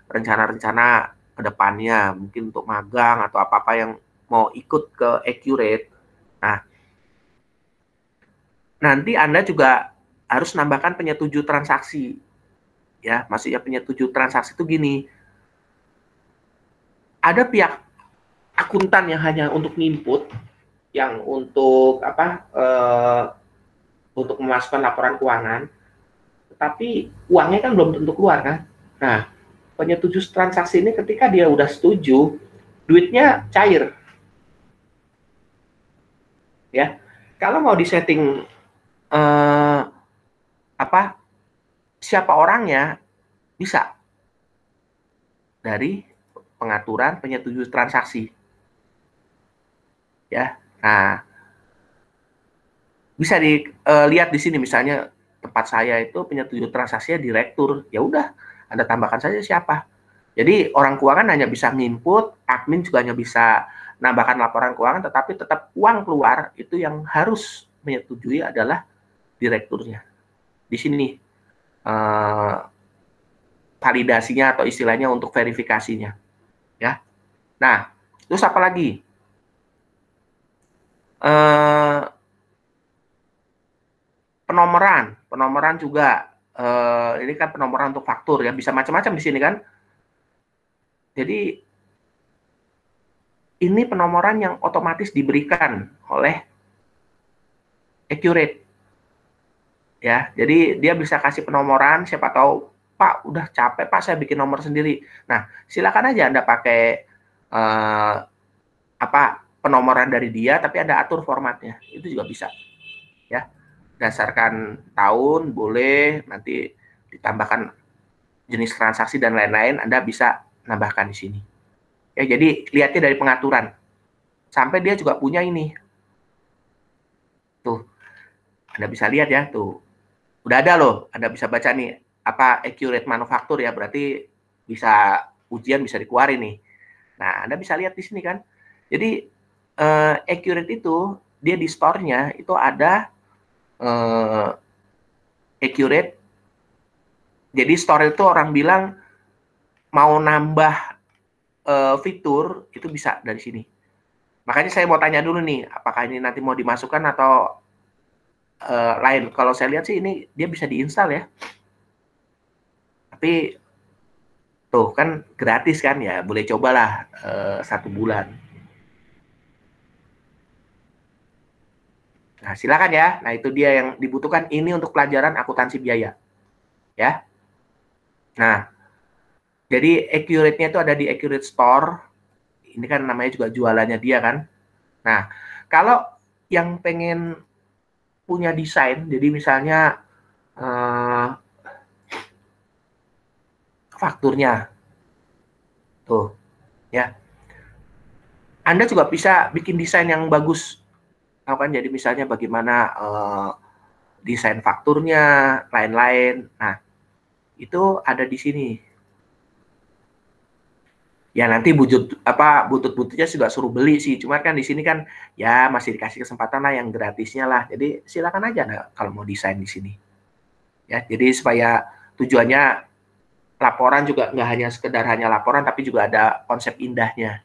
rencana-rencana ke depannya, mungkin untuk magang atau apa-apa yang mau ikut ke Accurate. Nah, nanti Anda juga harus nambahkan penyetuju transaksi. Ya, maksudnya penyetuju transaksi itu gini, ada pihak akuntan yang hanya untuk input, yang untuk untuk memasukkan laporan keuangan, tetapi uangnya kan belum tentu keluar kan. Nah, penyetuju transaksi ini ketika dia udah setuju, duitnya cair. Ya, kalau mau disetting siapa orangnya bisa dari pengaturan penyetuju transaksi. Ya, nah bisa dilihat di sini misalnya tempat saya itu penyetuju transaksinya direktur. Ya udah, Anda tambahkan saja siapa. Jadi orang keuangan hanya bisa nginput, admin juga hanya bisa nambahkan laporan keuangan, tetapi tetap uang keluar itu yang harus menyetujui adalah direkturnya. Di sini validasinya atau istilahnya untuk verifikasinya. Ya. Nah, terus apa lagi? Penomoran juga. Ini kan penomoran untuk faktur ya, bisa macam-macam di sini kan. Jadi ini penomoran yang otomatis diberikan oleh Accurate. Ya, jadi dia bisa kasih penomoran, siapa tahu Pak udah capek Pak saya bikin nomor sendiri. Nah, silakan aja Anda pakai penomoran dari dia, tapi Anda atur formatnya. Itu juga bisa. Ya. Berdasarkan tahun boleh, nanti ditambahkan jenis transaksi dan lain-lain, Anda bisa nambahkan di sini. Ya, jadi lihatnya dari pengaturan. Sampai dia juga punya ini. Tuh. Anda bisa lihat ya, tuh. Udah ada loh, Anda bisa baca nih apa Accurate Manufaktur ya, berarti bisa ujian bisa dikeluarin nih. Nah, Anda bisa lihat di sini kan. Jadi Accurate itu dia di store-nya itu ada Accurate. Jadi store itu orang bilang mau nambah fitur itu bisa dari sini. Makanya saya mau tanya dulu nih, apakah ini nanti mau dimasukkan atau lain. Kalau saya lihat sih ini dia bisa diinstal ya. Tapi tuh kan gratis kan ya, boleh cobalah 1 bulan. Nah, silakan ya. Nah, itu dia yang dibutuhkan ini untuk pelajaran akuntansi biaya. Ya. Nah, jadi Accurate-nya itu ada di Accurate Store. Ini kan namanya juga jualannya dia kan. Nah, kalau yang pengen punya desain, jadi misalnya fakturnya, tuh, ya. Anda juga bisa bikin desain yang bagus. Kan jadi misalnya bagaimana desain fakturnya, lain-lain. Nah, itu ada di sini. Ya nanti butut-bututnya juga suruh beli sih. Cuma kan di sini kan ya masih dikasih kesempatan lah yang gratisnya lah. Jadi silakan aja kalau mau desain di sini. Ya, jadi supaya tujuannya laporan juga nggak hanya sekedar hanya laporan, tapi juga ada konsep indahnya.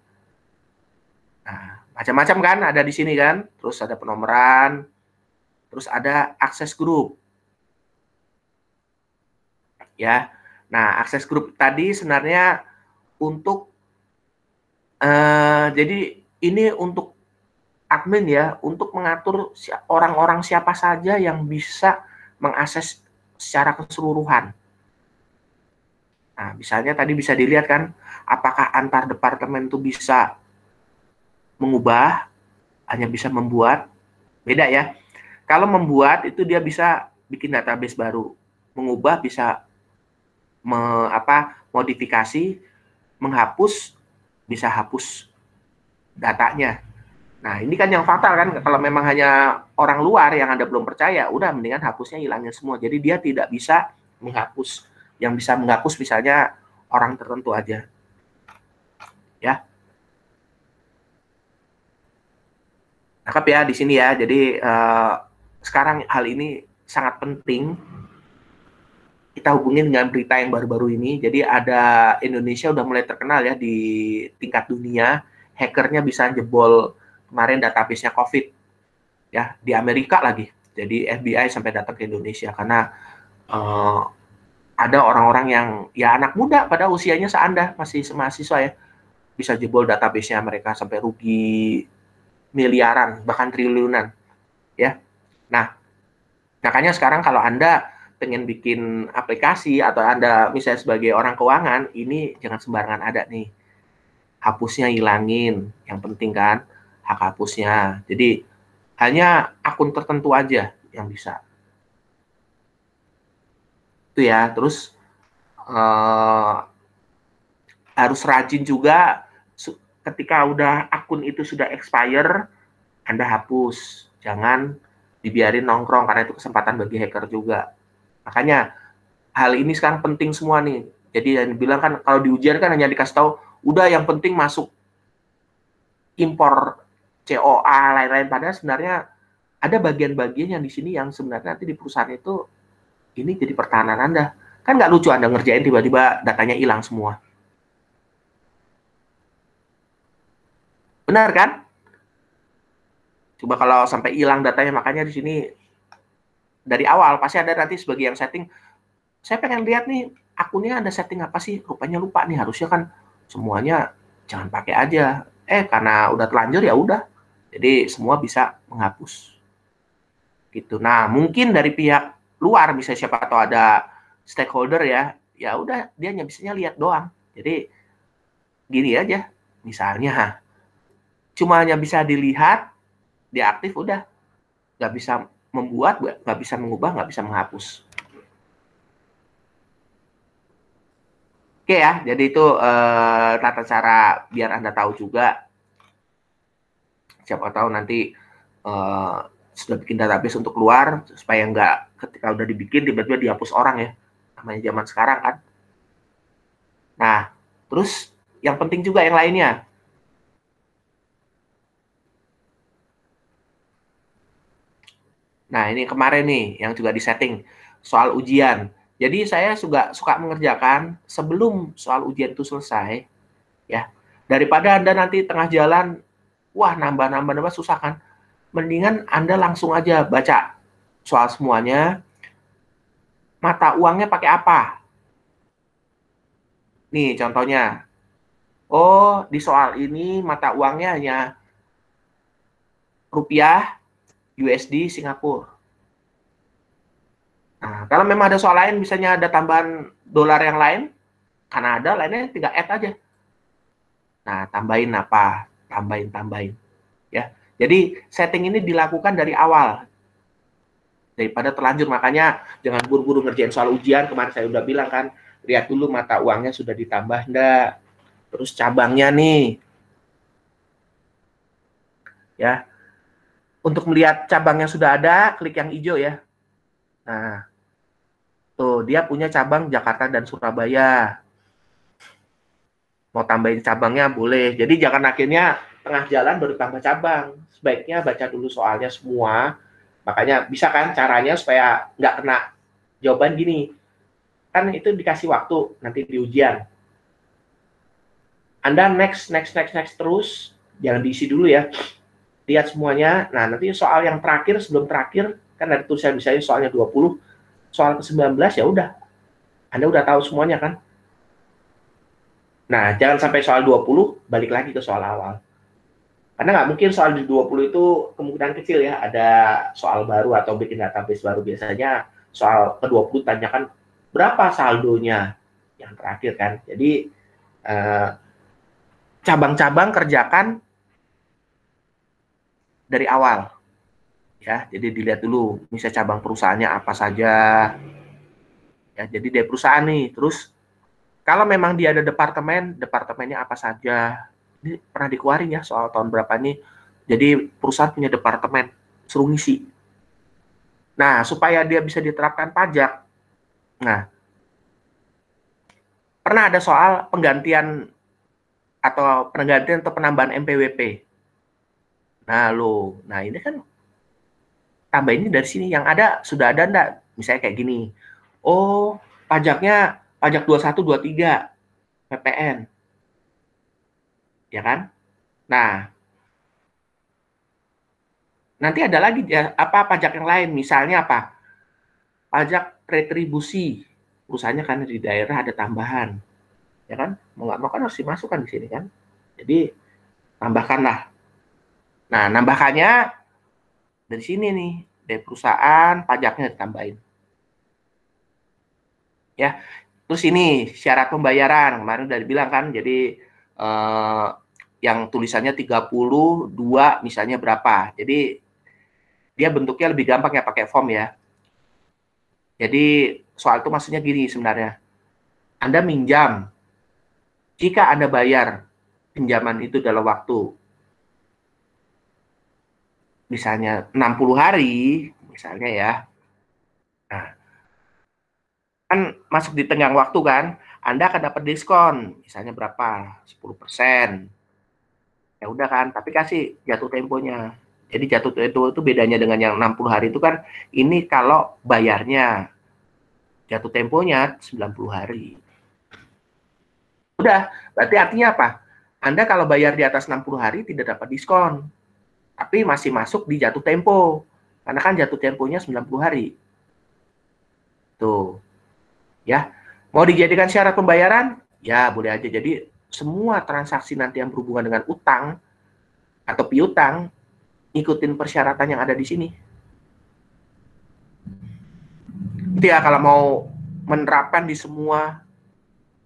Nah, macam-macam kan ada di sini kan. Terus ada penomoran, terus ada akses grup. Ya, nah akses grup tadi sebenarnya untuk jadi ini untuk admin ya, untuk mengatur orang-orang siapa saja yang bisa mengakses secara keseluruhan. Nah, misalnya tadi bisa dilihat kan, apakah antar departemen itu bisa mengubah, hanya bisa membuat, beda ya. Kalau membuat itu dia bisa bikin database baru, mengubah bisa modifikasi, menghapus bisa hapus datanya. Nah, ini kan yang fatal kan, kalau memang hanya orang luar yang Anda belum percaya, udah mendingan hapusnya hilangin semua. Jadi dia tidak bisa menghapus. Yang bisa menghapus misalnya orang tertentu aja. Ya. Nangkap ya di sini ya. Jadi sekarang hal ini sangat penting. Kita hubungin dengan berita yang baru-baru ini. Jadi ada Indonesia udah mulai terkenal ya di tingkat dunia. Hackernya bisa jebol kemarin database-nya COVID ya di Amerika lagi. Jadi FBI sampai datang ke Indonesia karena ada orang-orang yang ya anak muda pada usianya seAnda masih mahasiswa ya bisa jebol database-nya mereka sampai rugi miliaran bahkan triliunan ya. Nah, makanya sekarang kalau Anda pengen bikin aplikasi atau Anda misalnya sebagai orang keuangan, ini jangan sembarangan ada nih. Hapusnya hilangin, yang penting kan hak hapusnya. Jadi hanya akun tertentu aja yang bisa. Itu ya, terus harus rajin juga ketika udah akun itu sudah expire, Anda hapus. Jangan dibiarin nongkrong karena itu kesempatan bagi hacker juga. Makanya hal ini sekarang penting semua nih. Jadi yang dibilang kan kalau di ujian kan hanya dikasih tahu udah yang penting masuk impor COA lain-lain, padahal sebenarnya ada bagian-bagian yang di sini yang sebenarnya nanti di perusahaan itu ini jadi pertahanan Anda. Kan nggak lucu Anda ngerjain tiba-tiba datanya hilang semua. Benar kan? Coba kalau sampai hilang datanya, makanya di sini dari awal pasti ada nanti sebagai yang setting. Saya pengen lihat nih akunnya ada setting apa sih? Rupanya lupa nih, harusnya kan semuanya jangan pakai aja. Karena udah telanjur ya udah. Jadi semua bisa menghapus. Gitu. Nah, mungkin dari pihak luar bisa siapa tahu ada stakeholder ya. Ya udah dia hanya bisanya lihat doang. Jadi gini aja. Misalnya cuma hanya bisa dilihat, diaktif udah. Nggak bisa membuat, nggak bisa mengubah, nggak bisa menghapus. Oke ya, jadi itu tata cara biar Anda tahu juga. Siapa tahu nanti sudah bikin database untuk keluar, supaya nggak ketika udah dibikin, tiba-tiba dihapus orang ya. Namanya zaman sekarang kan. Nah, terus yang penting juga yang lainnya. Nah, ini kemarin nih yang juga disetting soal ujian. Jadi saya juga suka mengerjakan sebelum soal ujian itu selesai, ya. Daripada Anda nanti tengah jalan, wah nambah susah kan. Mendingan Anda langsung aja baca soal semuanya, mata uangnya pakai apa. Nih contohnya, oh di soal ini mata uangnya hanya rupiah, USD, Singapura. Nah, kalau memang ada soal lain, misalnya ada tambahan dolar yang lain, Kanada, lainnya tinggal add aja. Nah, tambahin apa? Tambahin. Ya. Jadi, setting ini dilakukan dari awal. Daripada terlanjur, makanya jangan buru-buru ngerjain soal ujian. Kemarin saya udah bilang kan, lihat dulu mata uangnya sudah ditambah enggak. Terus cabangnya nih. Ya. Untuk melihat cabangnya sudah ada, klik yang hijau ya. Nah, tuh dia punya cabang Jakarta dan Surabaya. Mau tambahin cabangnya boleh. Jadi jangan akhirnya tengah jalan baru tambah cabang. Sebaiknya baca dulu soalnya semua. Makanya bisa kan caranya supaya nggak kena jawaban gini. Kan itu dikasih waktu nanti di ujian. Anda next terus. Jangan diisi dulu ya. Lihat semuanya. Nah, nanti soal yang terakhir, sebelum terakhir, kan ada tulisan misalnya soalnya 20, soal ke-19 ya udah. Anda udah tahu semuanya kan? Nah, jangan sampai soal 20 balik lagi ke soal awal. Karena nggak mungkin soal di 20 itu kemungkinan kecil ya, ada soal baru atau bikin database baru. Biasanya soal ke-20 tanyakan berapa saldonya yang terakhir kan. Jadi cabang-cabang kerjakan dari awal ya. Jadi dilihat dulu misalnya cabang perusahaannya apa saja ya. Jadi dari perusahaan nih, terus kalau memang dia ada departemennya apa saja. Ini pernah dikeluarin ya soal tahun berapa nih. Jadi perusahaan punya departemen, suruh ngisi. Nah, supaya dia bisa diterapkan pajak. Nah, pernah ada soal penggantian atau penambahan MPWP. Nah ini kan tambah ini dari sini yang ada sudah ada enggak? Misalnya kayak gini. Oh, pajaknya pajak 21 23 PPN. Ya kan? Nah, nanti ada lagi ya, apa pajak yang lain, misalnya apa? Pajak retribusi. Perusahaannya kan di daerah ada tambahan. Ya kan? Mau nggak mau kan harus dimasukkan di sini kan. Jadi tambahkanlah. Nah, nambahkannya dari sini nih, dari perusahaan pajaknya ditambahin. Ya. Terus ini syarat pembayaran, kemarin udah dibilang kan, jadi yang tulisannya 32 misalnya berapa. Jadi dia bentuknya lebih gampang ya pakai form ya. Jadi soal itu maksudnya gini sebenarnya. Anda minjam, jika Anda bayar pinjaman itu dalam waktu misalnya 60 hari, misalnya ya. Nah, kan masuk di tenggang waktu kan, Anda akan dapat diskon, misalnya berapa? 10%. Ya udah kan, tapi kasih jatuh temponya. Jadi jatuh tempo itu bedanya dengan yang 60 hari itu kan, ini kalau bayarnya, jatuh temponya 90 hari. Udah, berarti artinya apa? Anda kalau bayar di atas 60 hari tidak dapat diskon, tapi masih masuk di jatuh tempo. Karena kan jatuh temponya 90 hari. Tuh. Ya. Mau dijadikan syarat pembayaran? Ya, boleh aja. Jadi semua transaksi nanti yang berhubungan dengan utang atau piutang, ikutin persyaratan yang ada di sini. Itu ya kalau mau menerapkan di semua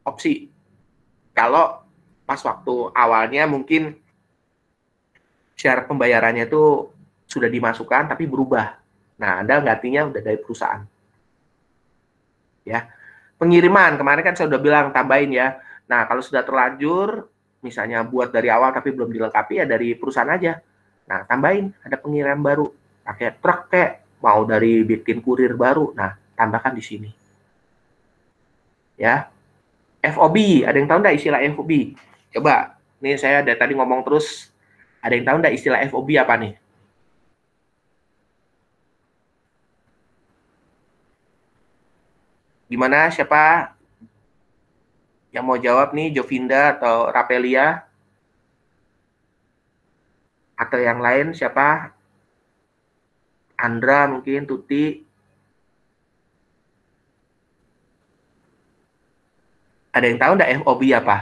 opsi. Kalau pas waktu awalnya mungkin syarat pembayarannya itu sudah dimasukkan tapi berubah. Nah, Anda gantinya udah dari perusahaan. Ya. Pengiriman, kemarin kan saya udah bilang tambahin ya. Nah, kalau sudah terlanjur, misalnya buat dari awal tapi belum dilengkapi ya dari perusahaan aja. Nah, tambahin, ada pengiriman baru. Pakai truk kayak, mau dari bikin kurir baru. Nah, tambahkan di sini. Ya. FOB, ada yang tahu nggak istilah FOB? Coba, nih saya dari tadi ngomong terus, ada yang tahu nggak istilah FOB apa nih? Gimana, siapa yang mau jawab nih, Jovinda atau Rapelia? Atau yang lain, siapa? Andra mungkin, Tuti. Ada yang tahu nggak FOB apa?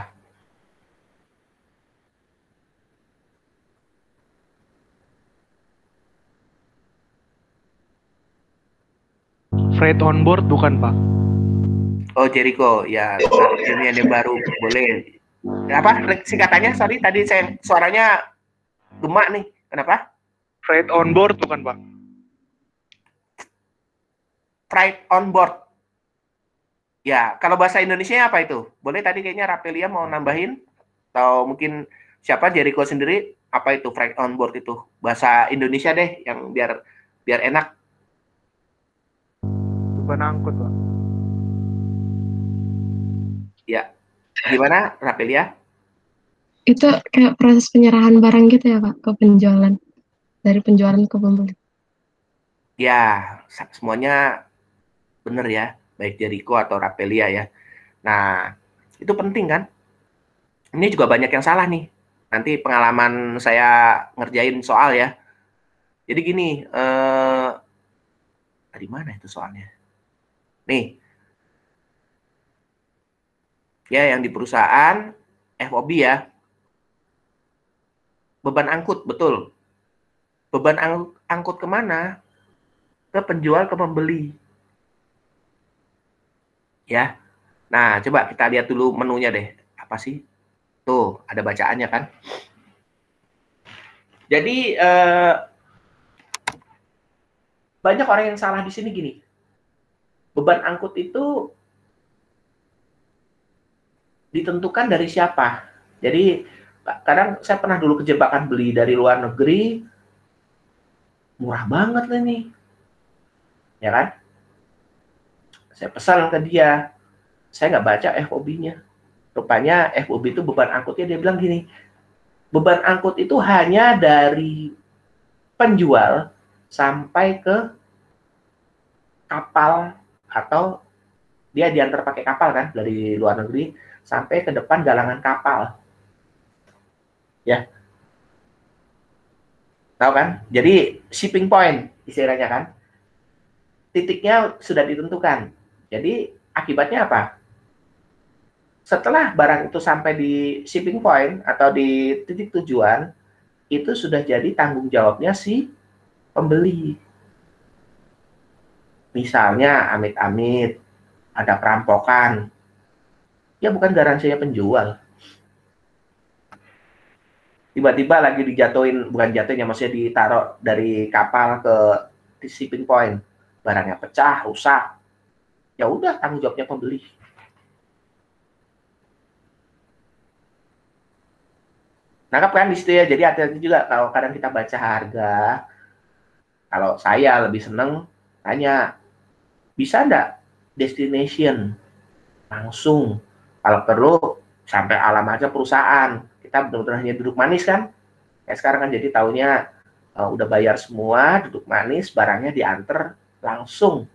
Freight on board bukan, Pak? Oh, Jericho. Ya, ini ada yang baru. Boleh. Apa singkatannya? Sorry, tadi saya suaranya gemak nih. Kenapa? Freight on board bukan, Pak? Freight on board. Ya, kalau bahasa Indonesia apa itu? Boleh tadi kayaknya Rapelia mau nambahin? Atau mungkin siapa, Jericho sendiri, apa itu freight on board itu? Bahasa Indonesia deh, yang biar enak. Bukan angkut, Pak. Ya. Gimana, Rapelia? Itu kayak proses penyerahan barang gitu ya Pak, ke penjualan. Dari penjualan ke pembeli. Ya, semuanya benar ya. Baik Jericho atau Rapelia ya. Nah, itu penting kan? Ini juga banyak yang salah nih. Nanti pengalaman saya ngerjain soal ya. Jadi gini, dari mana itu soalnya? Nih, ya yang di perusahaan FOB ya. Beban angkut, betul. Beban angkut kemana? Ke penjual, ke pembeli. Ya. Nah, coba kita lihat dulu menunya deh. Apa sih? Tuh, ada bacaannya kan? Jadi, banyak orang yang salah di sini gini. Beban angkut itu ditentukan dari siapa? Jadi, kadang saya pernah dulu kejebakan beli dari luar negeri, murah banget lah nih. Ya kan? Saya pesan ke dia, saya nggak baca FOB-nya. Rupanya FOB itu beban angkutnya, dia bilang gini, beban angkut itu hanya dari penjual sampai ke kapal, atau dia diantar pakai kapal kan, dari luar negeri sampai ke depan galangan kapal. Ya. Tahu kan? Jadi shipping point istilahnya kan. Titiknya sudah ditentukan. Jadi akibatnya apa? Setelah barang itu sampai di shipping point atau di titik tujuan, itu sudah jadi tanggung jawabnya si pembeli. Misalnya amit-amit ada perampokan, ya bukan garansinya penjual. Tiba-tiba lagi dijatuhin, bukan jatuhnya, maksudnya ditaruh dari kapal ke shipping point, barangnya pecah, rusak, ya udah tanggung jawabnya pembeli. Nangkap kan di situ ya. Jadi hati-hati juga kalau kadang kita baca harga. Kalau saya lebih seneng tanya, bisa nggak destination langsung? Kalau perlu sampai alamatnya perusahaan. Kita benar-benar hanya duduk manis kan? Kayak sekarang kan jadi taunya udah bayar semua, duduk manis, barangnya diantar langsung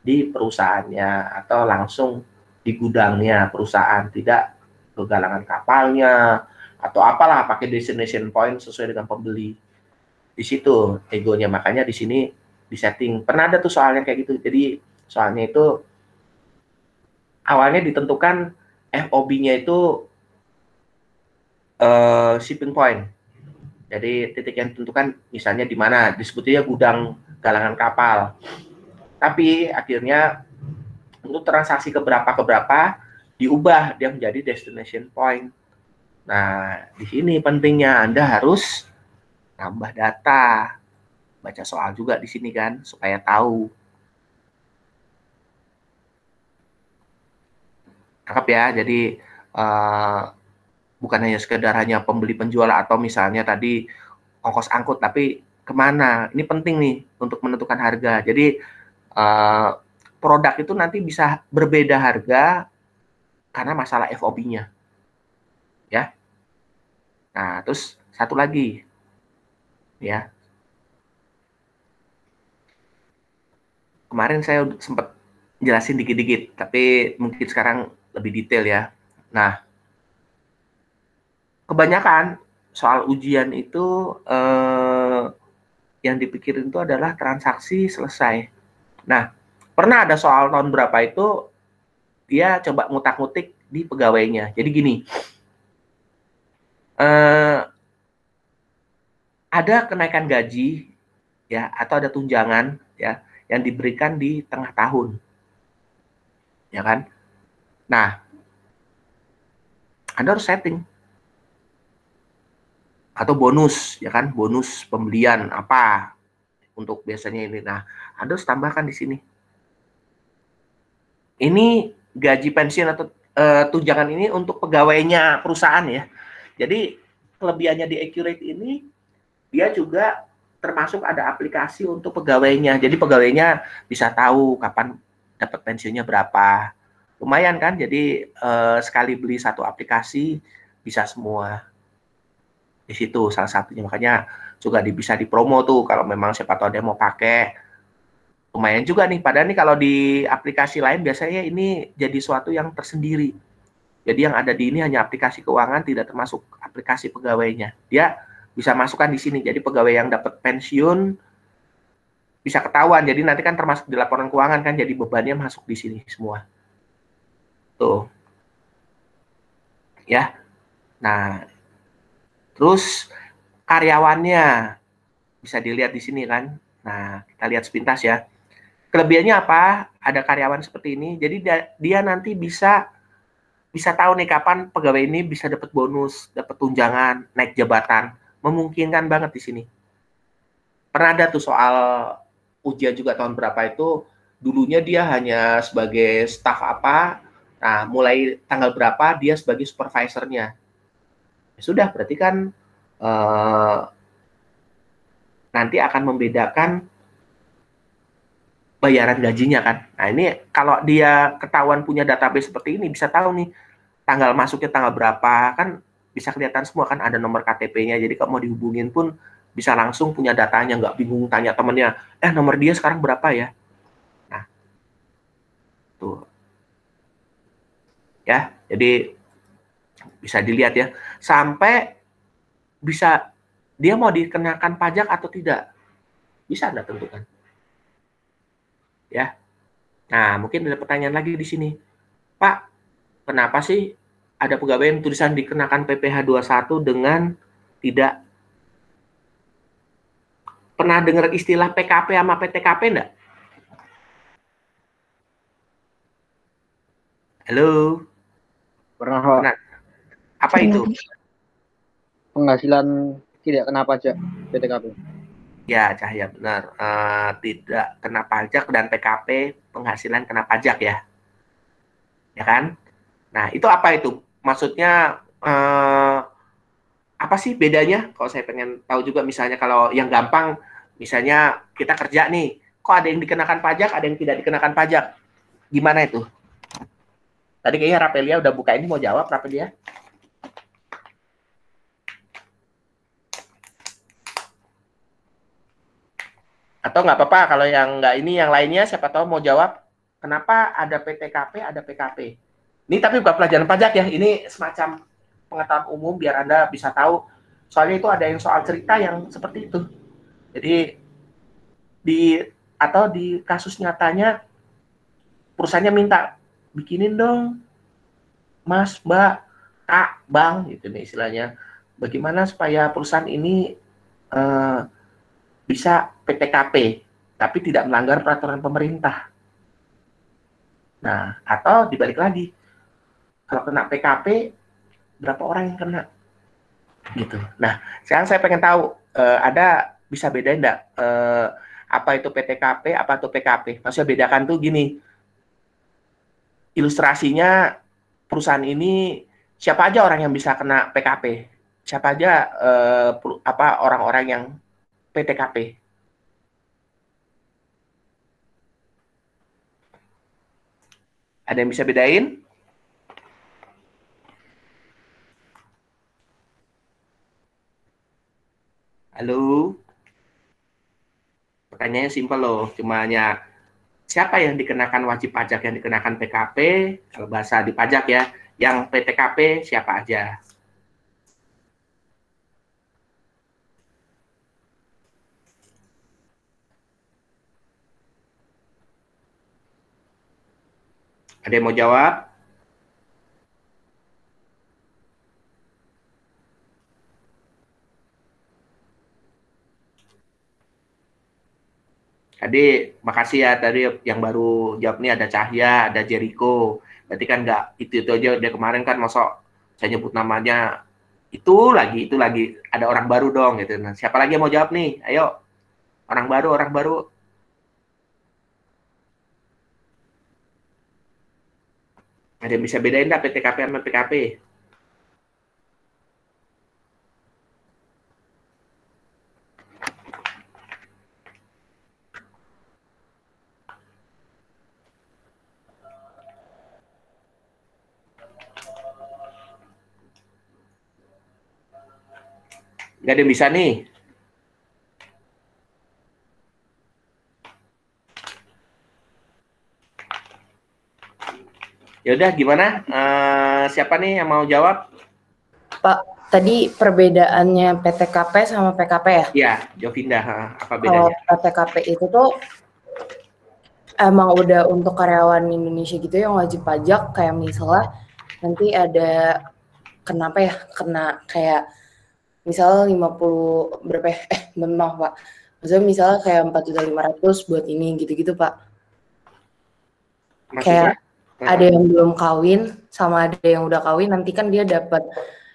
di perusahaannya atau langsung di gudangnya perusahaan, tidak ke galangan kapalnya atau apalah, pakai destination point sesuai dengan pembeli. Di situ egonya, makanya di sini disetting. Pernah ada tuh soalnya kayak gitu. Jadi soalnya itu awalnya ditentukan FOB-nya itu shipping point. Jadi titik yang ditentukan misalnya di mana, disebutnya gudang galangan kapal. Tapi akhirnya untuk transaksi keberapa diubah dia menjadi destination point. Nah, di sini pentingnya Anda harus nambah data, baca soal juga di sini kan, supaya tahu. Tangkap ya, jadi bukan hanya sekedar hanya pembeli penjual atau misalnya tadi ongkos angkut, tapi kemana? Ini penting nih untuk menentukan harga. Jadi produk itu nanti bisa berbeda harga karena masalah FOB-nya. Ya. Nah, terus satu lagi. Ya. Kemarin saya sempat jelasin dikit-dikit, tapi mungkin sekarang lebih detail ya. Nah, kebanyakan soal ujian itu yang dipikirin itu adalah transaksi selesai. Nah, pernah ada soal tahun berapa itu dia coba ngutak-ngutik di pegawainya. Jadi gini, ada kenaikan gaji ya atau ada tunjangan ya yang diberikan di tengah tahun, ya kan? Nah, Anda harus setting atau bonus, ya kan? Bonus pembelian apa untuk biasanya ini. Nah, Anda harus tambahkan di sini. Ini gaji pensiun atau tunjangan ini untuk pegawainya perusahaan ya. Jadi kelebihannya di Accurate ini, dia juga termasuk ada aplikasi untuk pegawainya. Jadi pegawainya bisa tahu kapan dapat pensiunnya berapa. Lumayan kan? Jadi sekali beli satu aplikasi bisa semua di situ salah satunya. Makanya juga bisa dipromo tuh kalau memang siapa tahu dia mau pakai. Lumayan juga nih. Padahal nih kalau di aplikasi lain biasanya ini jadi suatu yang tersendiri. Jadi yang ada di ini hanya aplikasi keuangan, tidak termasuk aplikasi pegawainya. Dia bisa masukkan di sini. Jadi pegawai yang dapat pensiun bisa ketahuan. Jadi nanti kan termasuk di laporan keuangan kan, jadi bebannya masuk di sini semua. Tuh. Ya. Nah, terus karyawannya bisa dilihat di sini kan. Nah, kita lihat sepintas ya. Kelebihannya apa? Ada karyawan seperti ini. Jadi dia nanti bisa tahu nih kapan pegawai ini bisa dapat bonus, dapat tunjangan, naik jabatan. Memungkinkan banget di sini. Pernah ada tuh soal ujian juga tahun berapa itu, dulunya dia hanya sebagai staff apa, nah mulai tanggal berapa dia sebagai supervisornya. Ya sudah, berarti kan nanti akan membedakan bayaran gajinya kan. Nah ini kalau dia ketahuan punya database seperti ini, bisa tahu nih tanggal masuknya tanggal berapa, kan bisa kelihatan semua kan, ada nomor KTP-nya, jadi kalau mau dihubungin pun bisa langsung punya datanya, nggak bingung tanya temennya, nomor dia sekarang berapa ya. Nah, tuh. Ya, jadi bisa dilihat ya, sampai bisa dia mau dikenakan pajak atau tidak, bisa Anda tentukan. Ya. Nah, mungkin ada pertanyaan lagi di sini. Pak, kenapa sih ada pegawai yang tulisan dikenakan PPh 21 dengan tidak? Pernah dengar istilah PKP sama PTKP enggak? Halo? Pernah, Pak. Pernah. Apa itu? Penghasilan tidak kena pajak PTKP. Ya, Cahya, benar. Tidak kena pajak dan PKP penghasilan kena pajak ya. Ya kan? Nah, itu apa itu? Maksudnya apa sih bedanya? Kalau saya pengen tahu juga, misalnya kalau yang gampang, misalnya kita kerja nih, kok ada yang dikenakan pajak, ada yang tidak dikenakan pajak. Gimana itu? Tadi kayaknya Rapelia udah buka ini, mau jawab Rapelia? Atau nggak apa-apa, kalau yang nggak ini, yang lainnya siapa tahu mau jawab, kenapa ada PTKP, ada PKP. Ini tapi bukan pelajaran pajak ya, ini semacam pengetahuan umum biar Anda bisa tahu. Soalnya itu ada yang soal cerita yang seperti itu. Jadi di kasus nyatanya perusahaannya minta bikinin dong, Mas, Mbak, Kak, Bang, gitu nih istilahnya. Bagaimana supaya perusahaan ini bisa PTKP, tapi tidak melanggar peraturan pemerintah. Nah, atau dibalik lagi, kalau kena PKP, berapa orang yang kena? Gitu. Nah, sekarang saya pengen tahu, ada bisa bedain enggak apa itu PTKP, apa itu PKP? Maksudnya bedakan tuh gini, ilustrasinya perusahaan ini siapa aja orang yang bisa kena PKP, siapa aja orang-orang yang PTKP. Ada yang bisa bedain? Halo? Pertanyaannya simpel loh, cuma hanya siapa yang dikenakan wajib pajak, yang dikenakan PKP, kalau bahasa di pajak ya, yang PTKP siapa aja. Ada yang mau jawab? Tadi makasih ya, tadi yang baru jawab nih ada Cahya, ada Jericho. Berarti kan nggak itu aja, dia kemarin kan masuk saya nyebut namanya itu lagi ada orang baru dong gitu. Nah, siapa lagi yang mau jawab nih? Ayo, orang baru. Ada yang bisa bedain nggak PTKP sama PKP? Nggak ada yang bisa nih. Ya udah, gimana? Siapa nih yang mau jawab? Pak, tadi perbedaannya PTKP sama PKP ya? Iya, Jovinda. Apa Kalau bedanya? PTKP itu tuh emang udah untuk karyawan Indonesia gitu yang wajib pajak, kayak misalnya nanti ada kenapa ya? Kena kayak misal 50 berapa ya? Maaf Pak. Maksudnya misalnya kayak 4.500.000 buat ini gitu-gitu Pak. Maksudnya? Kayak ada yang belum kawin sama ada yang udah kawin, nanti kan dia dapat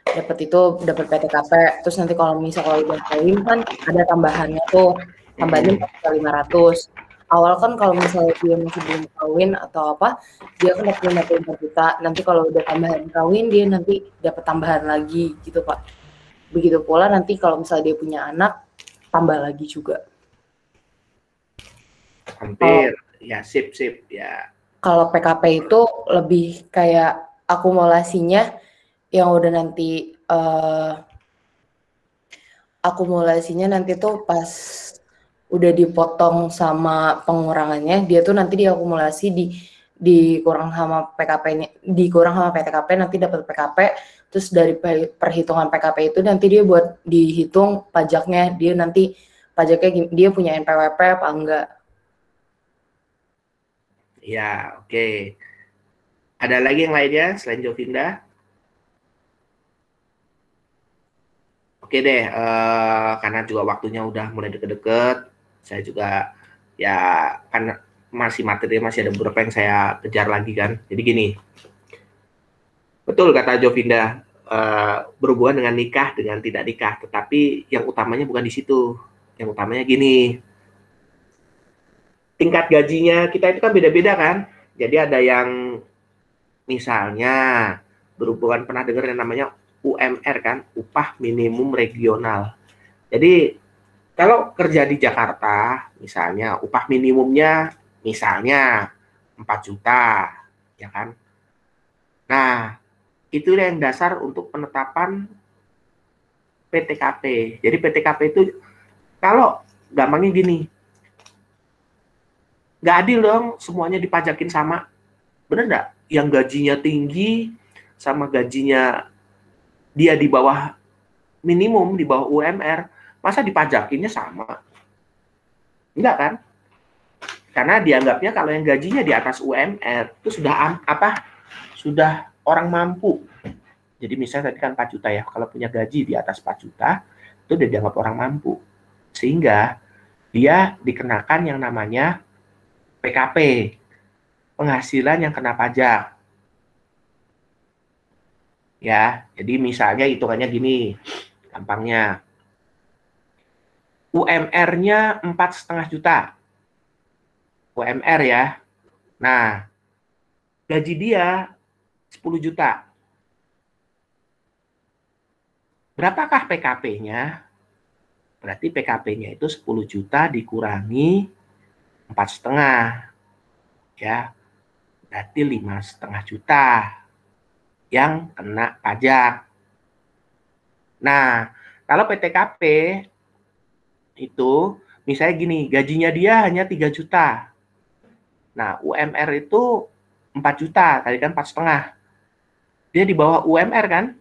PTKP, terus nanti kalau udah kawin kan ada tambahannya tuh, tambahannya 4.500.000. Awal kan kalau misalnya dia masih belum kawin atau apa, dia kan dapat 54 juta. Nanti kalau udah tambahan kawin, dia nanti dapat tambahan lagi gitu Pak. Begitu pula nanti kalau misalnya dia punya anak, tambah lagi juga. Hampir, ya sip ya. Kalau PKP itu lebih kayak akumulasinya yang udah nanti akumulasinya nanti tuh pas udah dipotong sama pengurangannya, dia tuh nanti diakumulasi dikurang sama PKP-nya, dikurang sama PTKP, nanti dapat PKP, terus dari perhitungan PKP itu nanti dia buat dihitung pajaknya, dia nanti pajaknya dia punya NPWP apa enggak. Ya, oke. Ada lagi yang lainnya selain Jovinda? Oke deh, karena juga waktunya udah mulai deket-deket, saya juga ya kan masih materi, masih ada beberapa yang saya kejar lagi kan. Jadi gini, betul kata Jovinda, berhubungan dengan nikah dengan tidak nikah, tetapi yang utamanya bukan di situ. Yang utamanya gini, tingkat gajinya kita itu kan beda-beda kan. Jadi ada yang misalnya berhubungan, pernah dengar yang namanya UMR kan, upah minimum regional. Jadi kalau kerja di Jakarta, misalnya upah minimumnya misalnya 4 juta, ya kan? Nah, itu yang dasar untuk penetapan PTKP. Jadi PTKP itu kalau gampangnya gini, nggak adil dong semuanya dipajakin sama. Bener nggak? Yang gajinya tinggi sama gajinya dia di bawah minimum, di bawah UMR, masa dipajakinnya sama? Enggak kan? Karena dianggapnya kalau yang gajinya di atas UMR itu sudah sudah orang mampu. Jadi misalnya tadi kan 4 juta ya, kalau punya gaji di atas 4 juta, itu udah dianggap orang mampu. Sehingga dia dikenakan yang namanya PKP, penghasilan yang kena pajak. Ya, jadi misalnya hitungannya gini, gampangnya. UMR-nya 4,5 juta. UMR ya. Nah, gaji dia 10 juta. Berapakah PKP-nya? Berarti PKP-nya itu 10 juta dikurangi 4,5. Ya, berarti 5,5 juta yang kena pajak. Nah, kalau PTKP itu misalnya gini, gajinya dia hanya 3 juta. Nah, UMR itu 4 juta, tadi kan 4,5. Dia di bawah UMR kan?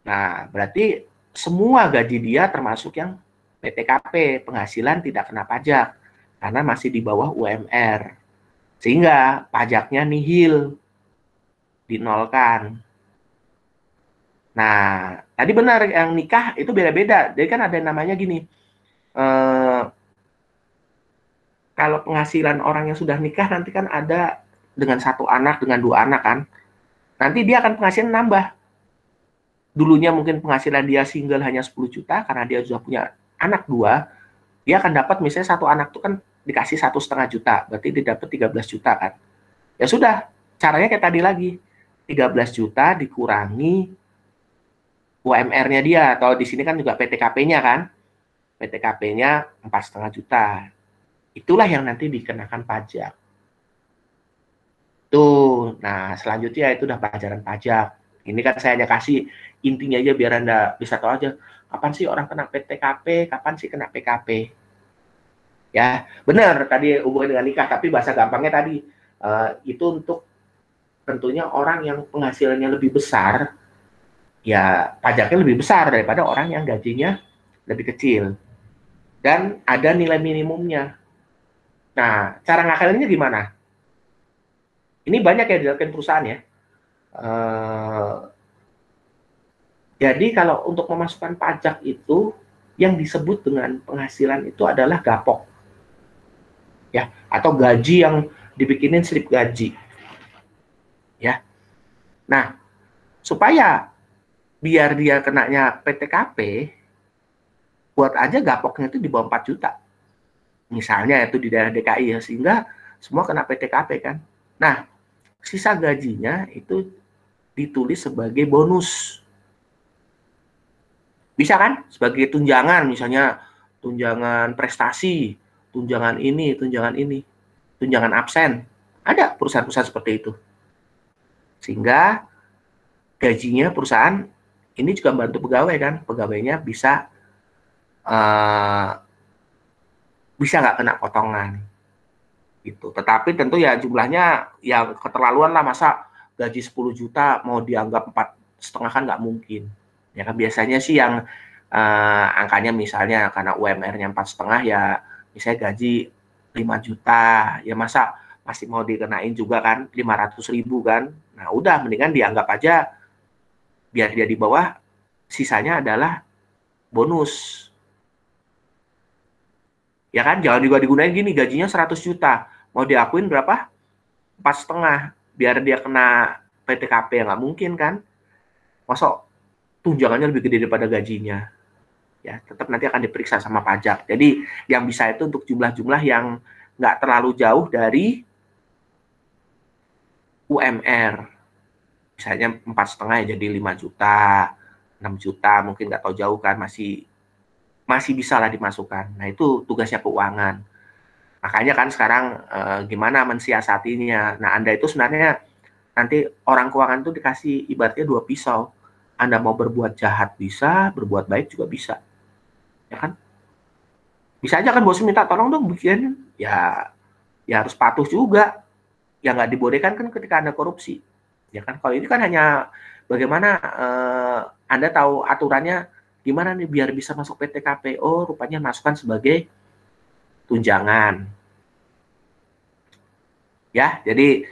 Nah, berarti semua gaji dia termasuk yang PTKP, penghasilan tidak kena pajak, karena masih di bawah UMR. Sehingga pajaknya nihil, dinolkan. Nah, tadi benar yang nikah itu beda-beda. Jadi kan ada yang namanya gini, kalau penghasilan orang yang sudah nikah nanti kan ada dengan 1 anak, dengan 2 anak kan. Nanti dia akan penghasilan nambah. Dulunya mungkin penghasilan dia single hanya 10 juta, karena dia sudah punya anak 2, dia akan dapat misalnya 1 anak itu kan dikasih 1,5 juta, berarti dia dapat 13 juta kan. Ya sudah, caranya kayak tadi lagi, 13 juta dikurangi UMR-nya dia, atau di sini kan juga PTKP-nya kan, PTKP-nya 4,5 juta. Itulah yang nanti dikenakan pajak. Tuh, nah selanjutnya itu udah pelajaran pajak. Ini kan saya hanya kasih intinya aja biar Anda bisa tahu aja, kapan sih orang kena PTKP, kapan sih kena PKP. Ya, benar tadi hubungan dengan nikah, tapi bahasa gampangnya tadi, itu untuk tentunya orang yang penghasilannya lebih besar, ya pajaknya lebih besar daripada orang yang gajinya lebih kecil. Dan ada nilai minimumnya. Nah, cara ngakalinnya gimana? Ini banyak yang dilakukan perusahaan ya. Eh, jadi kalau untuk memasukkan pajak itu yang disebut dengan penghasilan itu adalah gapok, ya, atau gaji yang dibikinin slip gaji, ya. Nah, supaya biar dia kenanya PTKP, buat aja gapoknya itu di bawah 4 juta. Misalnya itu di daerah DKI ya, sehingga semua kena PTKP kan. Nah, sisa gajinya itu ditulis sebagai bonus. Bisa kan? Sebagai tunjangan, misalnya tunjangan prestasi, tunjangan ini, tunjangan absen. Ada perusahaan-perusahaan seperti itu. Sehingga gajinya perusahaan ini juga bantu pegawai kan, pegawainya bisa nggak kena potongan gitu. Tetapi tentu ya jumlahnya yang keterlaluan lah, masa gaji 10 juta mau dianggap 4,5 kan nggak mungkin. Ya kan biasanya sih yang angkanya misalnya karena UMR-nya 4,5 ya misalnya gaji 5 juta, ya masa masih mau dikenain juga kan 500.000 kan. Nah udah mendingan dianggap aja biar dia di bawah, sisanya adalah bonus. Ya kan, jangan juga digunain gini, gajinya 100 juta, mau diakuin berapa? 4,5, biar dia kena PTKP, ya nggak mungkin kan? Masa tunjangannya lebih gede daripada gajinya? Ya, tetap nanti akan diperiksa sama pajak. Jadi, yang bisa itu untuk jumlah-jumlah yang nggak terlalu jauh dari UMR. Misalnya 4,5 ya jadi 5 juta, 6 juta, mungkin nggak tahu jauh kan, masih bisa lah dimasukkan. Nah, itu tugasnya keuangan. Makanya kan sekarang gimana mensiasatinya. Nah, Anda itu sebenarnya nanti orang keuangan itu dikasih ibaratnya 2 pisau. Anda mau berbuat jahat bisa, berbuat baik juga bisa. Ya kan? Bisa aja kan bosnya minta tolong dong bikin. Ya harus patuh juga. Ya nggak dibolehkan kan ketika Anda korupsi. Ya kan? Kalau ini kan hanya bagaimana Anda tahu aturannya gimana nih biar bisa masuk PTKP. Oh, rupanya masukkan sebagai tunjangan. Ya, jadi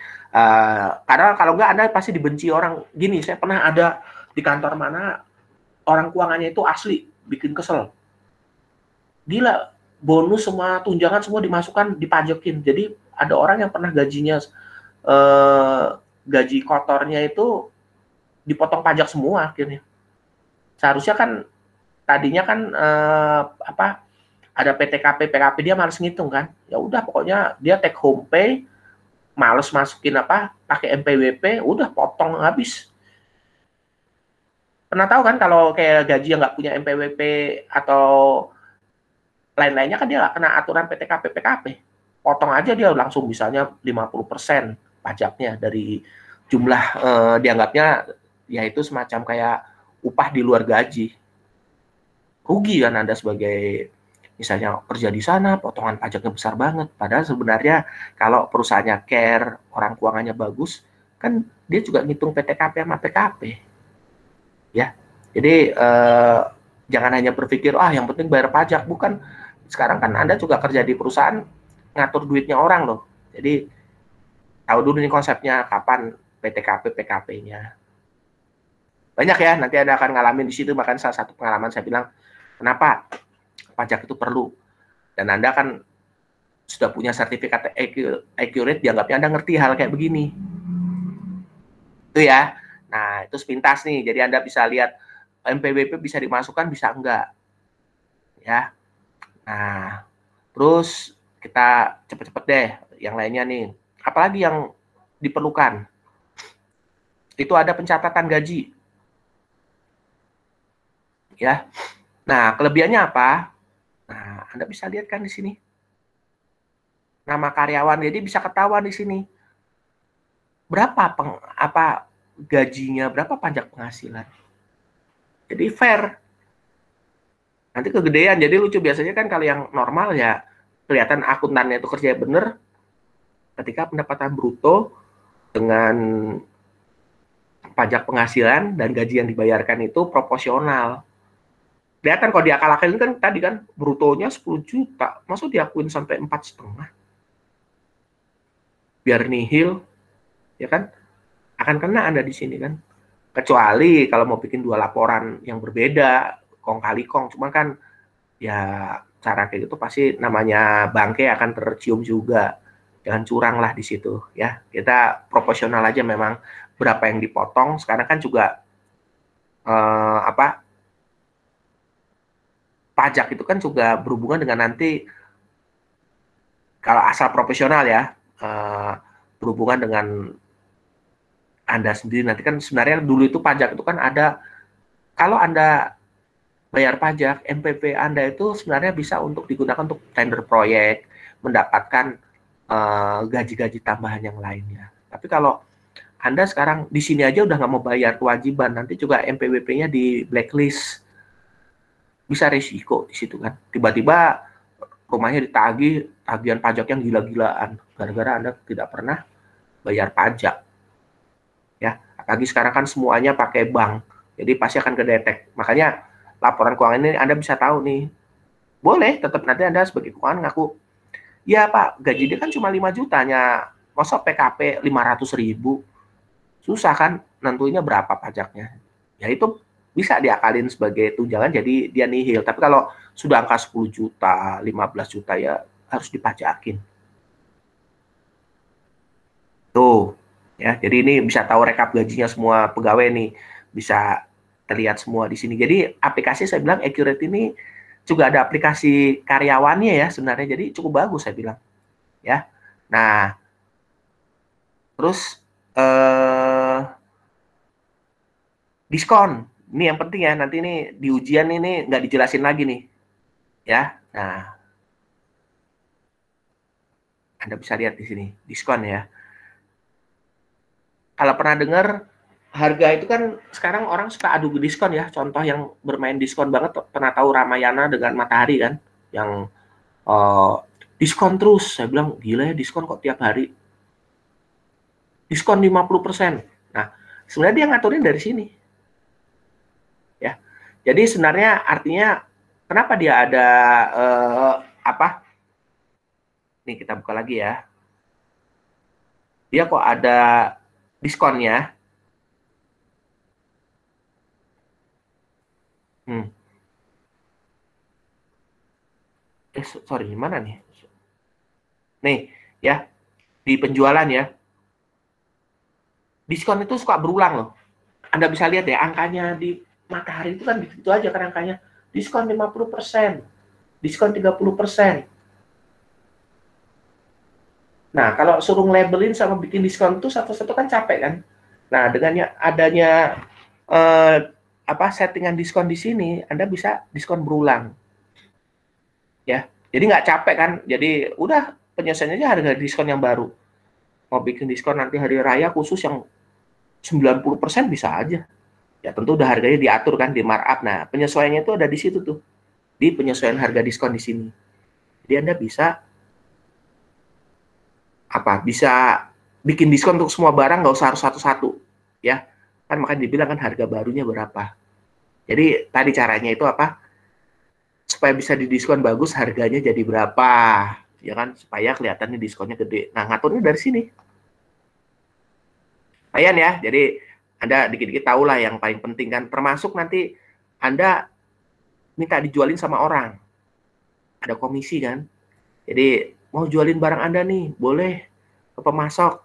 karena kalau nggak Anda pasti dibenci orang. Gini, saya pernah ada di kantor mana orang keuangannya itu asli bikin kesel. Gila, bonus semua tunjangan semua dimasukkan, dipajakin. Jadi ada orang yang pernah gajinya gaji kotornya itu dipotong pajak semua akhirnya. Seharusnya kan tadinya kan ada PTKP, PKP, dia males ngitung kan. Ya udah pokoknya dia take home pay, males masukin pakai MPWP, udah potong habis. Pernah tahu kan kalau kayak gaji yang nggak punya MPWP atau lain-lainnya kan dia nggak kena aturan PTKP, PKP. Potong aja dia langsung misalnya 50% pajaknya dari jumlah dianggapnya yaitu semacam kayak upah di luar gaji. Rugi kan Anda sebagai misalnya kerja di sana, potongan pajaknya besar banget. Padahal sebenarnya kalau perusahaannya care, orang keuangannya bagus, kan dia juga ngitung PTKP sama PKP. Ya, jadi jangan hanya berpikir, yang penting bayar pajak. Bukan, sekarang kan Anda juga kerja di perusahaan, ngatur duitnya orang loh. Jadi, tahu dulu nih konsepnya, kapan PTKP, PKP-nya. Banyak ya, nanti Anda akan ngalamin di situ, bahkan salah satu pengalaman saya bilang, kenapa pajak itu perlu. Dan Anda kan sudah punya sertifikat accurate, dianggapnya Anda ngerti hal kayak begini. Itu ya. Nah, itu sepintas nih. Jadi Anda bisa lihat MPWP bisa dimasukkan, bisa enggak. Ya. Nah, terus kita cepet-cepet deh yang lainnya nih. Apalagi yang diperlukan? Itu ada pencatatan gaji. Ya. Nah, kelebihannya apa? Nah, Anda bisa lihat kan di sini. Nama karyawan, jadi bisa ketahuan di sini. Berapa gajinya, berapa pajak penghasilan. Jadi fair. Nanti kegedean, jadi lucu biasanya kan kalau yang normal ya kelihatan akuntannya itu kerja bener ketika pendapatan bruto dengan pajak penghasilan dan gaji yang dibayarkan itu proporsional. Kelihatan kalau diakal-akalin kan tadi kan brutonya 10 juta, maksud diakuin sampai 4,5. Biar nihil, ya kan? akan kena Anda di sini kan. Kecuali kalau mau bikin 2 laporan yang berbeda, kong kali kong. Cuma kan ya cara kayak gitu pasti namanya bangke akan tercium juga. Jangan curang lah di situ ya. Kita proporsional aja memang berapa yang dipotong. Sekarang kan juga pajak itu kan juga berhubungan dengan nanti kalau asal profesional ya, berhubungan dengan Anda sendiri. Nanti kan sebenarnya dulu itu pajak itu kan ada, kalau Anda bayar pajak, MPP Anda itu sebenarnya bisa untuk digunakan untuk tender proyek, mendapatkan gaji-gaji tambahan yang lainnya. Tapi kalau Anda sekarang di sini aja udah nggak mau bayar kewajiban, nanti juga MPWP-nya di blacklist. Bisa risiko di situ kan. Tiba-tiba rumahnya ditagih tagihan pajak yang gila-gilaan gara-gara Anda tidak pernah bayar pajak. Ya, apalagi sekarang kan semuanya pakai bank. Jadi pasti akan kedetek. Makanya laporan keuangan ini Anda bisa tahu nih. Boleh tetap nanti Anda sebagai keuangan ngaku, ya Pak, gaji dia kan cuma 5 jutanya. Masa PKP 500.000? Susah kan nentuinnya berapa pajaknya. Ya itu bisa diakalin sebagai tunjangan jadi dia nihil. Tapi kalau sudah angka 10 juta, 15 juta ya harus dipajakin. Tuh, ya. Jadi ini bisa tahu rekap gajinya semua pegawai nih. Bisa terlihat semua di sini. Jadi aplikasi saya bilang Accurate ini juga ada aplikasi karyawannya ya sebenarnya. Jadi cukup bagus saya bilang. Ya. Nah, terus diskon. Ini yang penting ya, nanti ini di ujian ini nggak dijelasin lagi nih. Ya, nah. Anda bisa lihat di sini, diskon ya. Kalau pernah dengar, harga itu kan sekarang orang suka adu diskon ya. Contoh yang bermain diskon banget, pernah tahu Ramayana dengan Matahari kan? Yang diskon terus. Saya bilang, gila ya diskon kok tiap hari. Diskon 50%. Nah, sebenarnya dia ngaturin dari sini. Ya. Jadi sebenarnya artinya kenapa dia ada Nih kita buka lagi ya. Dia kok ada diskonnya. Sorry, mana nih? Nih, ya. Di penjualan ya. Diskon itu suka berulang loh. Anda bisa lihat ya, angkanya di Matahari itu kan gitu aja kan angkanya. Diskon 50%. Diskon 30%. Nah, kalau suruh labelin sama bikin diskon itu satu-satu kan capek kan. Nah, dengan adanya settingan diskon di sini, Anda bisa diskon berulang. Ya. Jadi nggak capek kan. Jadi udah penyelesaiannya harga diskon yang baru. Mau bikin diskon nanti hari raya khusus yang 90% bisa aja. Ya tentu udah harganya diatur kan di markup. Nah, penyesuaiannya itu ada di situ tuh. Di penyesuaian harga diskon di sini. Jadi Anda bisa bisa bikin diskon untuk semua barang, nggak usah harus satu-satu. Ya, kan makanya dibilang kan harga barunya berapa. Jadi tadi caranya itu supaya bisa didiskon bagus, harganya jadi berapa. Ya kan, supaya kelihatannya diskonnya gede. Nah, ngaturnya dari sini. Lumayan ya, jadi Anda dikit-dikit tahu lah yang paling penting kan. Termasuk nanti Anda minta dijualin sama orang. Ada komisi kan. Jadi mau jualin barang Anda nih, boleh ke pemasok.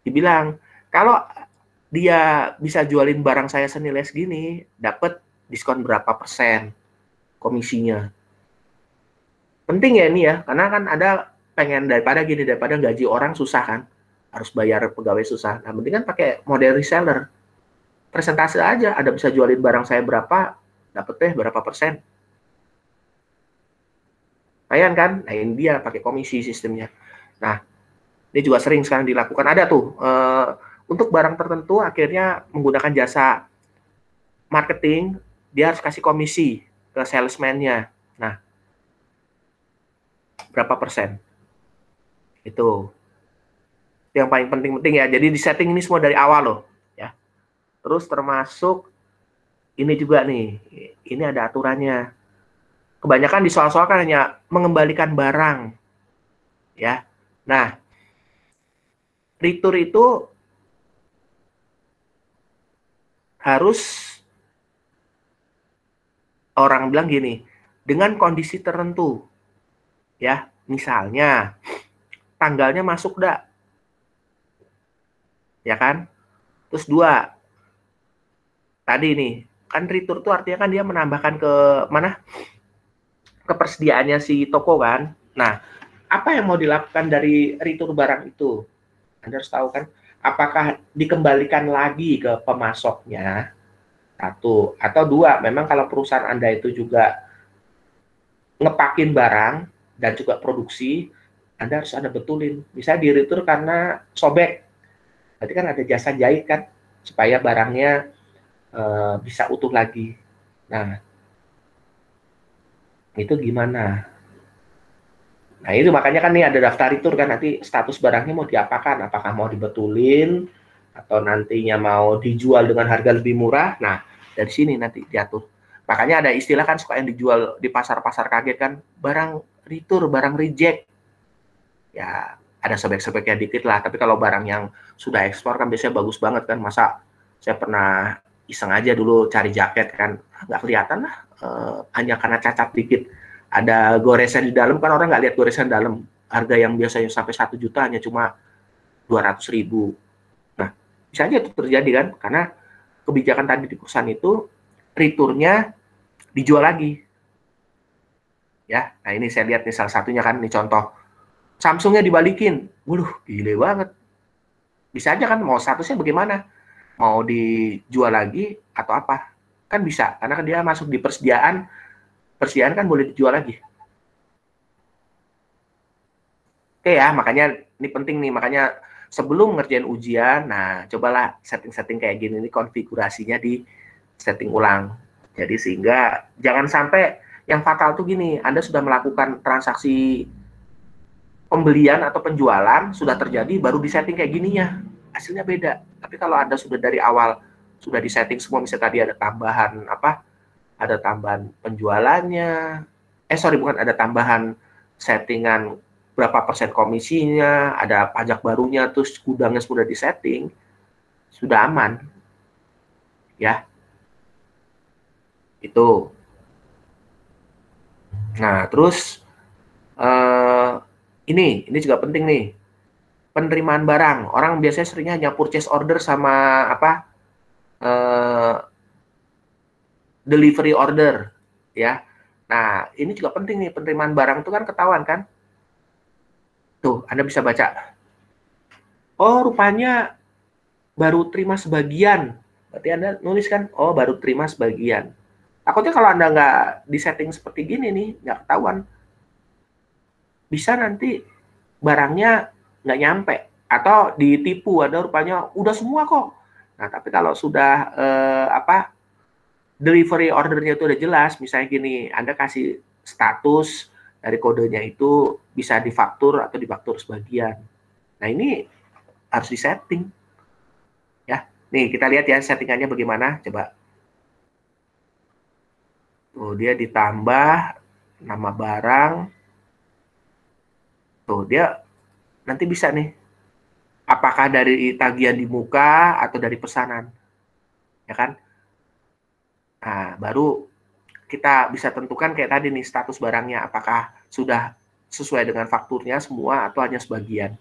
Dibilang, kalau dia bisa jualin barang saya senilai segini, dapat diskon berapa persen komisinya. Penting ya ini ya, karena kan ada pengen daripada gaji orang susah kan, harus bayar pegawai susah. Nah, penting kan pakai model reseller. Presentase aja, Anda bisa jualin barang saya berapa, dapat berapa persen. Lumayan kan? Nah, ini dia pakai komisi sistemnya. Nah, ini juga sering sekarang dilakukan. Ada tuh, untuk barang tertentu akhirnya menggunakan jasa marketing, dia harus kasih komisi ke salesman-nya. Nah, berapa persen? Itu yang paling penting ya. Jadi di setting ini semua dari awal loh. Ya. Terus termasuk ini juga nih, ini ada aturannya. Kebanyakan disoal-soal kan hanya mengembalikan barang. Ya. Nah, retur itu harus orang bilang gini, dengan kondisi tertentu, ya, misalnya tanggalnya masuk dah, ya kan? Terus 2, tadi nih, kan retur tuh artinya kan dia menambahkan ke mana? Kepersediaannya si toko kan. Nah, apa yang mau dilakukan dari retur barang itu? Anda harus tahu kan, apakah dikembalikan lagi ke pemasoknya, 1, atau 2, memang kalau perusahaan Anda itu juga ngepakin barang dan juga produksi, Anda harus ada betulin. Misalnya di retur karena sobek, berarti kan ada jasa jahit kan, supaya barangnya bisa utuh lagi. Nah, itu gimana? Nah, itu makanya kan nih ada daftar retur kan, nanti status barangnya mau diapakan, apakah mau dibetulin, atau nantinya mau dijual dengan harga lebih murah. Nah, dari sini nanti diatur. Makanya ada istilah kan suka yang dijual di pasar-pasar kaget kan, barang retur, barang reject. Ya, ada sobek-sobeknya dikit lah, tapi kalau barang yang sudah ekspor kan biasanya bagus banget kan. Masa saya pernah iseng aja dulu cari jaket kan, nggak kelihatan lah, hanya karena cacat dikit. Ada goresan di dalam, kan orang nggak lihat goresan dalam. Harga yang biasanya sampai 1 juta hanya cuma 200.000. Nah, bisa aja itu terjadi kan, karena kebijakan tadi di perusahaan itu, returnya dijual lagi. Ya, nah ini saya lihat nih salah satunya kan, nih contoh. Samsungnya dibalikin. Waduh, gile banget. Bisa aja kan, mau statusnya bagaimana? Mau dijual lagi atau apa? Kan bisa, karena kan dia masuk di persediaan kan boleh dijual lagi. Oke ya, makanya ini penting nih, makanya sebelum ngerjain ujian, nah cobalah setting-setting kayak gini, ini konfigurasinya di setting ulang. Jadi sehingga jangan sampai yang fatal tuh gini, Anda sudah melakukan transaksi pembelian atau penjualan, sudah terjadi, baru disetting kayak gininya, hasilnya beda. Tapi kalau Anda sudah dari awal, sudah disetting semua, misalnya tadi ada tambahan apa, ada tambahan penjualannya, bukan, ada tambahan settingan berapa persen komisinya, ada pajak barunya, terus gudangnya sudah disetting, sudah aman. Ya. Itu. Nah, terus ini juga penting nih. Penerimaan barang. Orang biasanya seringnya hanya purchase order sama apa? Delivery order, ya. Nah, ini juga penting nih, penerimaan barang itu kan ketahuan kan? Tuh, Anda bisa baca. Oh, rupanya baru terima sebagian. Berarti Anda nulis kan, oh baru terima sebagian. Takutnya kalau Anda nggak disetting seperti gini nih, nggak ketahuan. Bisa nanti barangnya nggak nyampe. Atau ditipu, ada rupanya udah semua kok. Nah, tapi kalau sudah delivery ordernya itu udah jelas, misalnya gini, Anda kasih status dari kodenya itu bisa difaktur atau difaktur sebagian. Nah, ini harus disetting. Ya, nih kita lihat ya settingannya bagaimana, coba. Tuh, dia ditambah nama barang. Tuh, dia nanti bisa nih, apakah dari tagihan di muka atau dari pesanan. Ya kan? Nah, baru kita bisa tentukan kayak tadi nih, status barangnya, apakah sudah sesuai dengan fakturnya semua atau hanya sebagian.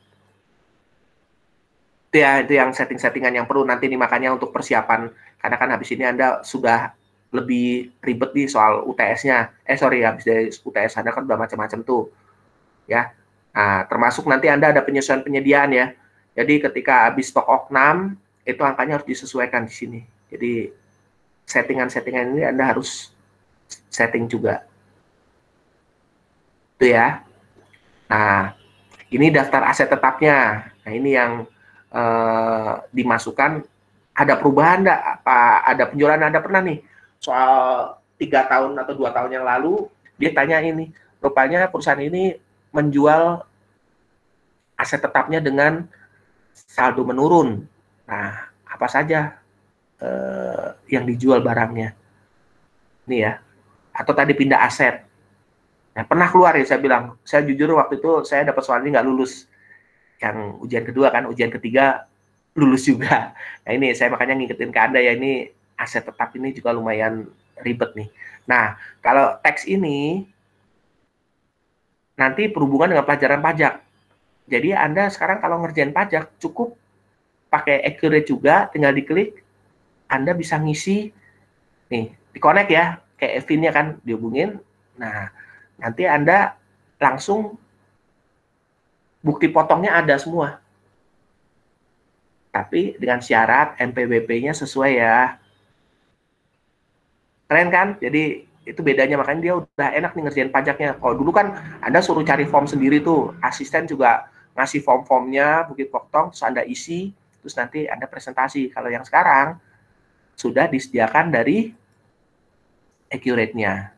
Itu yang setting-settingan yang perlu nanti nih, makanya untuk persiapan, karena kan habis ini Anda sudah lebih ribet nih soal UTS-nya. Habis dari UTS Anda kan udah macam-macam tuh. Ya. Nah, termasuk nanti Anda ada penyesuaian penyediaan ya. Jadi ketika habis stok oknam, itu angkanya harus disesuaikan di sini. Jadi settingan-settingan ini Anda harus setting juga. Itu ya. Nah, ini daftar aset tetapnya. Nah, ini yang dimasukkan. Ada perubahan enggak? Apa ada penjualan? Anda pernah nih soal 3 tahun atau 2 tahun yang lalu, dia tanya ini, rupanya perusahaan ini menjual aset tetapnya dengan saldo menurun. Nah, apa saja yang dijual barangnya? Ini ya. Atau tadi pindah aset. Nah, pernah keluar ya, saya bilang. Saya jujur waktu itu saya dapat soal ini nggak lulus. Yang ujian kedua kan, ujian ketiga lulus juga. Nah, ini saya makanya ngikutin ke Anda ya, ini aset tetap ini juga lumayan ribet nih. Nah, kalau tax ini nanti berhubungan dengan pelajaran pajak. Jadi Anda sekarang kalau ngerjain pajak cukup pakai Accurate juga, tinggal diklik, Anda bisa ngisi, nih, di-connect ya, kayak Evin-nya kan, dihubungin. Nah, nanti Anda langsung bukti potongnya ada semua. Tapi dengan syarat NPWP-nya sesuai ya. Keren kan? Jadi itu bedanya, makanya dia udah enak nih ngerjain pajaknya. Kalau dulu kan Anda suruh cari form sendiri tuh, asisten juga ngasih form-formnya, bukti potong, terus Anda isi, terus nanti Anda presentasi. Kalau yang sekarang sudah disediakan dari Accurate-nya.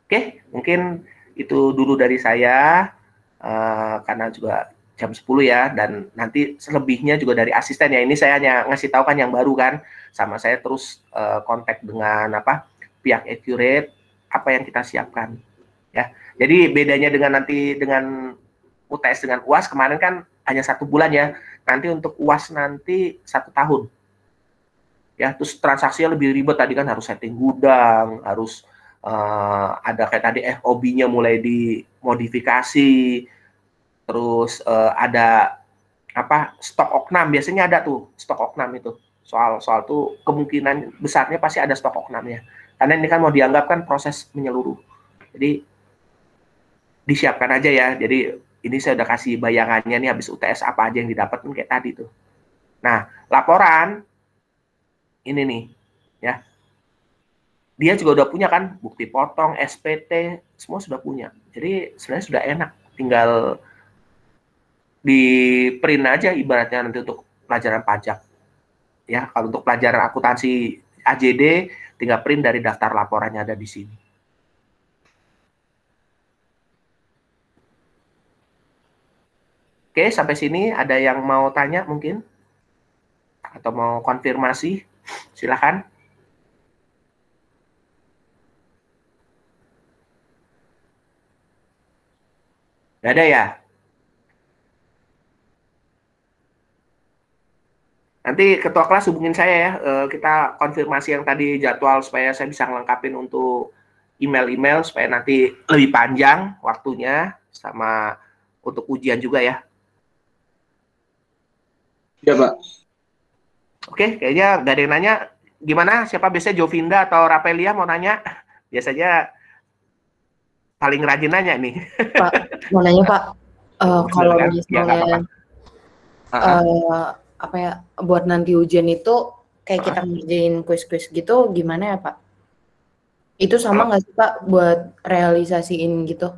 Oke, mungkin itu dulu dari saya, karena juga jam 10 ya, dan nanti selebihnya juga dari asisten ya. Ini saya hanya ngasih tahu kan yang baru kan, sama saya terus kontak dengan pihak Accurate, apa yang kita siapkan ya. Jadi bedanya dengan nanti dengan UTS dengan UAS kemarin kan hanya 1 bulan ya, nanti untuk UAS nanti 1 tahun ya. Terus transaksinya lebih ribet, tadi kan harus setting gudang, harus ada kayak tadi FOB-nya mulai dimodifikasi, terus ada stok oknam, biasanya ada tuh stok oknam itu, soal tuh kemungkinan besarnya pasti ada stok oknamnya, karena ini kan mau dianggap kan proses menyeluruh, jadi disiapkan aja ya. Jadi ini saya udah kasih bayangannya nih, habis UTS apa aja yang didapat kayak tadi tuh. Nah, laporan ini nih ya, dia juga udah punya kan bukti potong, SPT, semua sudah punya. Jadi sebenarnya sudah enak, tinggal di print aja ibaratnya nanti untuk pelajaran pajak ya. Kalau untuk pelajaran akuntansi AJD tinggal print dari daftar laporannya ada di sini. Oke, sampai sini ada yang mau tanya mungkin atau mau konfirmasi, silakan. Nggak ada ya? Nanti ketua kelas hubungin saya ya, kita konfirmasi yang tadi jadwal supaya saya bisa ngelengkapin untuk email-email supaya nanti lebih panjang waktunya, sama untuk ujian juga ya. Iya, Pak. Oke, kayaknya nggak ada yang nanya. Gimana? Siapa biasanya, Jovinda atau Rapelia mau nanya? Biasanya paling rajin nanya nih. Pak, mau nanya Pak, kalau Kan? misalnya buat nanti ujian itu kayak kita ngerjain kuis-kuis gitu, gimana ya Pak? Itu sama nggak sih Pak buat realisasiin gitu?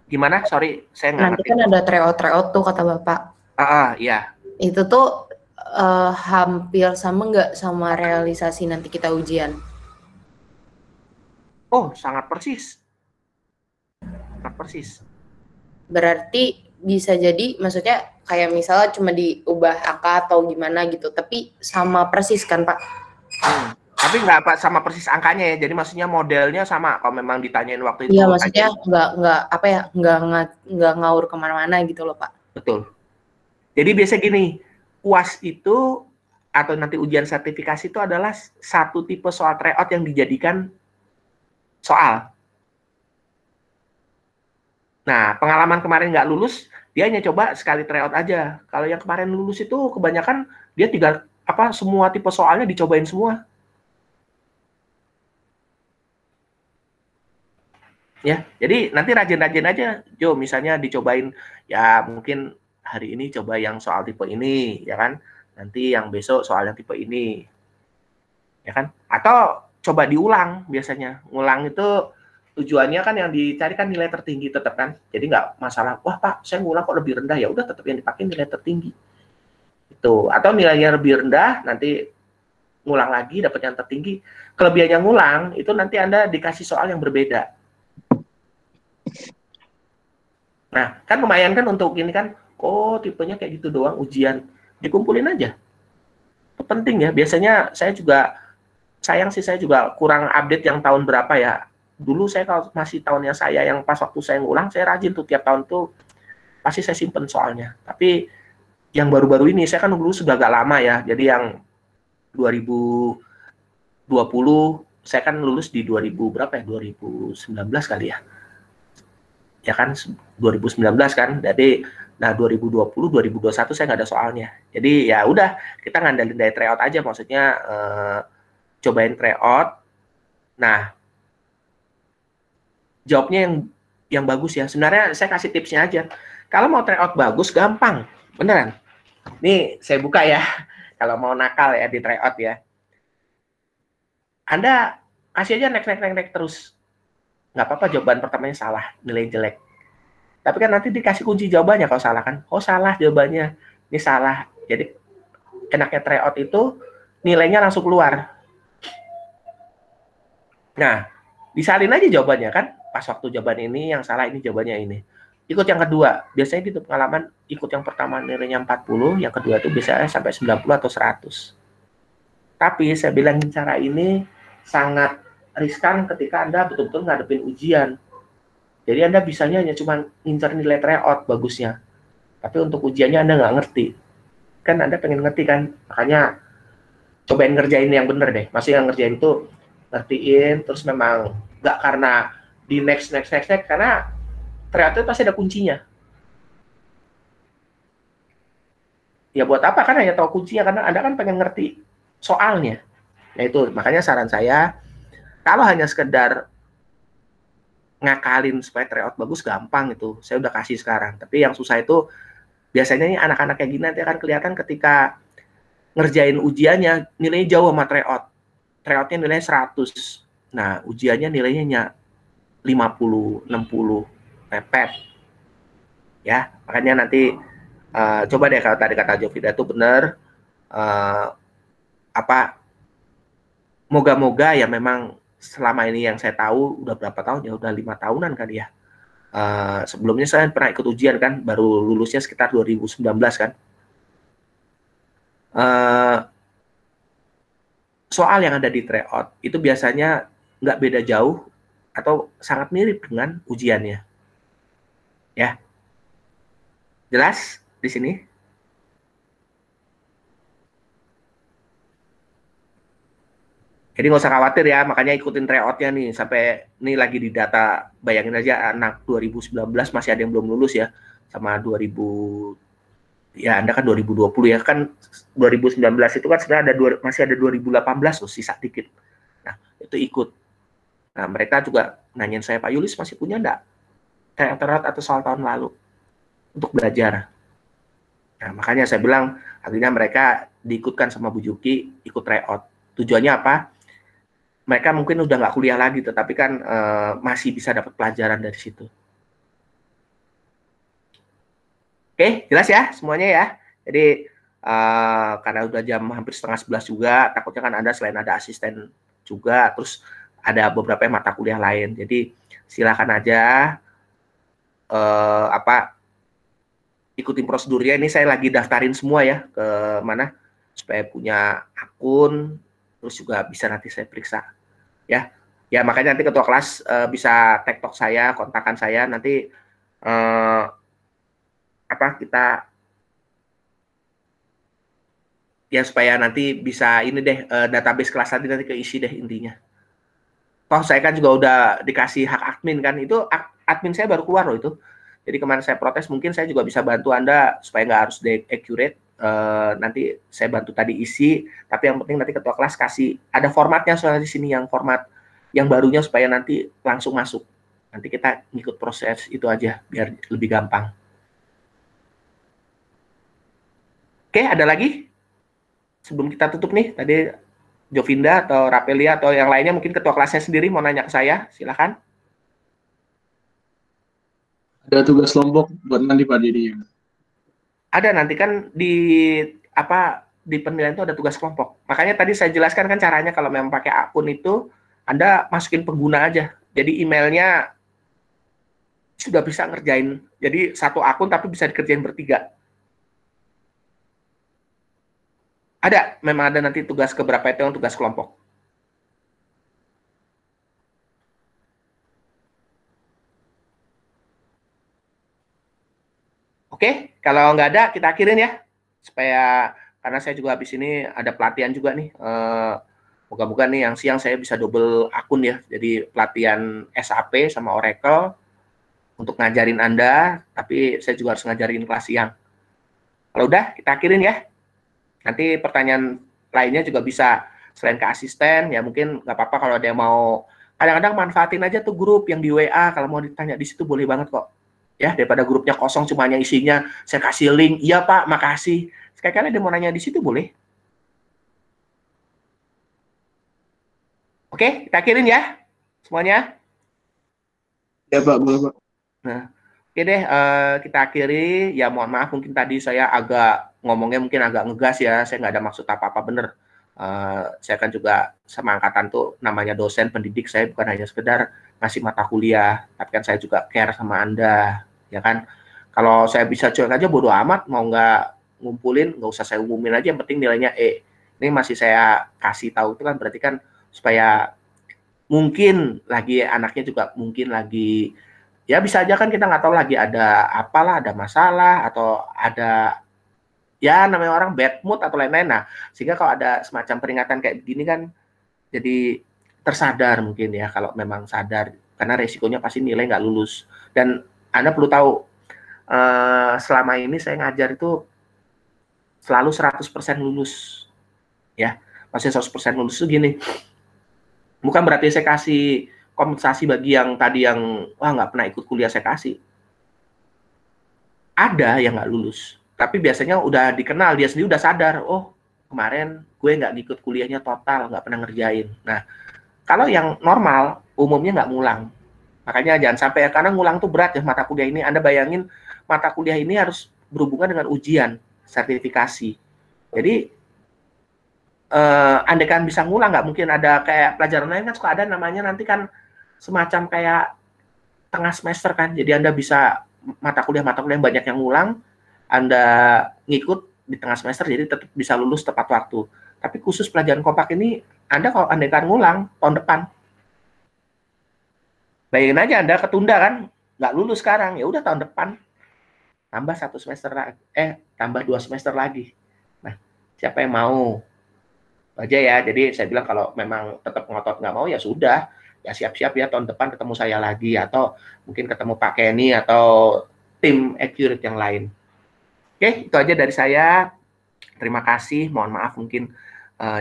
Gimana? Sorry, saya nggak Nanti ngerti. kan ada tryout tuh kata Bapak. Iya. Itu tuh hampir sama nggak sama realisasi nanti kita ujian? Oh, sangat persis. Sangat persis. Berarti bisa jadi, maksudnya kayak misalnya cuma diubah angka atau gimana gitu, tapi sama persis kan Pak? Tapi nggak sama persis angkanya ya, jadi maksudnya modelnya sama kalau memang ditanyain waktu itu. Iya, maksudnya nggak ngawur kemana-mana gitu loh Pak. Betul. Jadi biasa gini, UAS itu atau nanti ujian sertifikasi itu adalah satu tipe soal tryout yang dijadikan soal. Nah, pengalaman kemarin nggak lulus, dia hanya coba sekali tryout aja. Kalau yang kemarin lulus itu kebanyakan dia semua tipe soalnya dicobain semua. Ya, jadi nanti rajin-rajin aja, Jo, misalnya dicobain ya, mungkin hari ini coba yang soal tipe ini, ya kan? Nanti yang besok soal yang tipe ini, ya kan? Atau coba diulang biasanya. Ngulang itu tujuannya kan yang dicari kan nilai tertinggi tetap kan. Jadi nggak masalah, wah Pak, saya ngulang kok lebih rendah, ya udah tetap yang dipakai nilai tertinggi. Itu. Atau nilainya lebih rendah, nanti ngulang lagi dapat yang tertinggi. Kelebihannya ngulang itu nanti Anda dikasih soal yang berbeda. Nah, kan lumayan kan untuk ini kan, oh tipenya kayak gitu doang ujian, dikumpulin aja. Itu penting ya, biasanya saya juga, sayang sih saya juga kurang update yang tahun berapa ya. Dulu saya kalau masih tahunnya saya yang pas waktu saya ngulang, saya rajin tuh tiap tahun tuh, pasti saya simpen soalnya. Tapi yang baru-baru ini, saya kan dulu sudah agak lama ya, jadi yang 2020 saya kan lulus di 2000 berapa ya? 2019 kali ya. Ya kan 2019 kan. Jadi nah 2020 2021 saya nggak ada soalnya. Jadi ya udah kita ngandalin dari tryout aja, maksudnya cobain tryout. Nah, jawabnya yang bagus ya. Sebenarnya saya kasih tipsnya aja. Kalau mau tryout bagus gampang. Beneran. Nih saya buka ya. Kalau mau nakal ya di tryout ya. Anda kasih aja next terus. Nggak apa-apa jawaban pertamanya salah, nilai jelek. Tapi kan nanti dikasih kunci jawabannya kalau salah kan. Oh salah jawabannya. Ini salah. Jadi enaknya tryout itu nilainya langsung keluar. Nah, disalin aja jawabannya kan. Pas waktu jawaban ini yang salah, ini jawabannya ini. Ikut yang kedua. Biasanya gitu pengalaman, ikut yang pertama nilainya 40, yang kedua itu biasanya sampai 90 atau 100. Tapi saya bilang cara ini sangat riskan ketika Anda betul-betul ngadepin ujian. Jadi Anda bisanya hanya cuma ngincer nilai tryout bagusnya. Tapi untuk ujiannya Anda nggak ngerti. Kan Anda pengen ngerti kan? Makanya cobain ngerjain yang bener deh. Maksudnya yang ngerjain itu ngertiin, terus memang nggak karena di next, karena tryout itu pasti ada kuncinya. Ya buat apa kan hanya tahu kuncinya, karena Anda kan pengen ngerti soalnya. Nah itu, makanya saran saya, kalau hanya sekedar ngakalin supaya tryout bagus gampang itu. Saya udah kasih sekarang. Tapi yang susah itu biasanya nih anak-anak kayak gini nanti akan kelihatan ketika ngerjain ujiannya nilainya jauh sama tryout. Tryoutnya nilainya 100. Nah, ujiannya nilainya 50, 60, mepet. Ya, makanya nanti coba deh kalau tadi kata Jovida itu benar, moga-moga ya memang selama ini yang saya tahu udah berapa tahun ya, udah 5 tahunan kali ya. Sebelumnya saya pernah ikut ujian kan, baru lulusnya sekitar 2019 kan. Soal yang ada di tryout itu biasanya nggak beda jauh atau sangat mirip dengan ujiannya. Ya, jelas di sini? Jadi nggak usah khawatir ya, makanya ikutin tryoutnya nih, sampai ini lagi di data, bayangin aja anak 2019 masih ada yang belum lulus ya, sama 2000, ya Anda kan 2020 ya, kan 2019 itu kan sebenarnya masih ada 2018 loh, sisa dikit. Nah, itu ikut. Nah, mereka juga nanyain saya, Pak Yulis masih punya enggak tryout atau soal tahun lalu untuk belajar. Nah, makanya saya bilang, akhirnya mereka diikutkan sama Bu Juki, ikut tryout. Tujuannya apa? Mereka mungkin udah nggak kuliah lagi, tetapi kan masih bisa dapat pelajaran dari situ. Oke, jelas ya semuanya ya. Jadi karena udah jam hampir setengah 11 juga, takutnya kan Anda selain ada asisten juga, terus ada beberapa mata kuliah lain. Jadi silakan aja ikutin prosedurnya. Ini saya lagi daftarin semua ya ke mana supaya punya akun, terus juga bisa nanti saya periksa ya. Ya makanya nanti ketua kelas bisa tektok saya, kontakkan saya nanti kita ya supaya nanti bisa ini deh database kelas nanti keisi deh intinya. Toh saya kan juga udah dikasih hak admin kan, itu admin saya baru keluar loh itu. Jadi kemarin saya protes, mungkin saya juga bisa bantu Anda supaya nggak harus accurate. Nanti saya bantu tadi isi, tapi yang penting nanti ketua kelas kasih ada formatnya soalnya di sini, yang format yang barunya supaya nanti langsung masuk. Nanti kita ngikut proses itu aja biar lebih gampang. Oke, ada lagi? Sebelum kita tutup nih, tadi Jovinda atau Rapelia atau yang lainnya mungkin ketua kelasnya sendiri mau nanya ke saya, silakan. Ada tugas kelompok buat nanti Pak Didi. Ada nanti kan di penilaian itu ada tugas kelompok. Makanya tadi saya jelaskan kan caranya kalau memang pakai akun itu Anda masukin pengguna aja. Jadi emailnya sudah bisa ngerjain. Jadi satu akun tapi bisa dikerjain bertiga. Ada, memang ada nanti tugas keberapa itu yang tugas kelompok. Oke, kalau nggak ada kita akhirin ya, supaya karena saya juga habis ini ada pelatihan juga nih. Moga-moga nih yang siang saya bisa double akun ya. Jadi pelatihan SAP sama Oracle untuk ngajarin Anda, tapi saya juga harus ngajarin kelas siang. Kalau udah, kita akhirin ya. Nanti pertanyaan lainnya juga bisa selain ke asisten, ya mungkin nggak apa-apa kalau ada yang mau, kadang-kadang manfaatin aja tuh grup yang di WA, kalau mau ditanya di situ boleh banget kok. Ya, daripada grupnya kosong cuma hanya isinya, saya kasih link, iya Pak, makasih. Sekali-kali ada mau nanya di situ boleh. Oke, kita akhirin ya semuanya. Ya Pak, boleh Pak. Nah, oke deh, kita akhiri. Ya mohon maaf mungkin tadi saya agak ngomongnya mungkin agak ngegas ya. Saya nggak ada maksud apa-apa bener. Saya kan juga sama angkatan tuh namanya dosen pendidik. Saya bukan hanya sekedar ngasih mata kuliah, tapi kan saya juga care sama Anda, ya kan. Kalau saya bisa cuek aja bodo amat, mau nggak ngumpulin, nggak usah saya umumin aja. Yang penting nilainya E. Ini masih saya kasih tahu itu kan berarti kan supaya mungkin lagi anaknya juga mungkin lagi ya bisa aja kan kita nggak tahu lagi ada apalah, ada masalah atau ada ya namanya orang bad mood atau lain-lain. Nah, sehingga kalau ada semacam peringatan kayak begini kan jadi tersadar mungkin ya kalau memang sadar karena resikonya pasti nilai nggak lulus. Dan Anda perlu tahu selama ini saya ngajar itu selalu 100% lulus. Ya, pasti 100% lulus itu gini. Bukan berarti saya kasih kompensasi bagi yang tadi yang wah nggak pernah ikut kuliah saya kasih. Ada yang nggak lulus, tapi biasanya udah dikenal, dia sendiri udah sadar, oh kemarin gue nggak ikut kuliahnya total, nggak pernah ngerjain. Nah, kalau yang normal, umumnya nggak ngulang. Makanya jangan sampai, karena ngulang tuh berat ya mata kuliah ini. Anda bayangin, mata kuliah ini harus berhubungan dengan ujian, sertifikasi. Jadi, andai kan bisa ngulang, nggak mungkin ada kayak pelajaran lain kan suka ada namanya nanti kan semacam kayak tengah semester kan. Jadi Anda bisa mata kuliah banyak yang ngulang, Anda ngikut di tengah semester jadi tetap bisa lulus tepat waktu. Tapi khusus pelajaran kompak ini, Anda kalau andai kan ngulang tahun depan, bayangin aja Anda ketunda kan, nggak lulus sekarang, ya udah tahun depan tambah 1 semester lagi, tambah 2 semester lagi. Nah, siapa yang mau? Aja ya, jadi saya bilang kalau memang tetap ngotot nggak mau ya sudah, ya siap-siap ya tahun depan ketemu saya lagi atau mungkin ketemu Pak Kenny atau tim Accurate yang lain. Oke, itu aja dari saya. Terima kasih, mohon maaf mungkin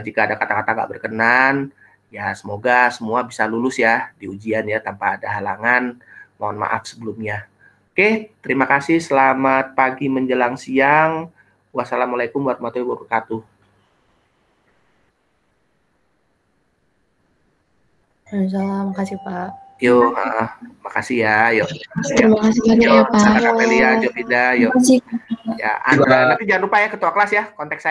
jika ada kata-kata nggak berkenan. Ya semoga semua bisa lulus ya di ujian ya tanpa ada halangan. Mohon maaf sebelumnya. Oke, terima kasih. Selamat pagi menjelang siang. Wassalamualaikum warahmatullahi wabarakatuh. Waalaikumsalam, makasih Pak. Yuk, makasih ya. Yuk. Terima kasih banyak ya Pak. Kamelia, Jovida, yuk. Makasih. Ya, Anda nanti jangan lupa ya ketua kelas ya, kontak saya.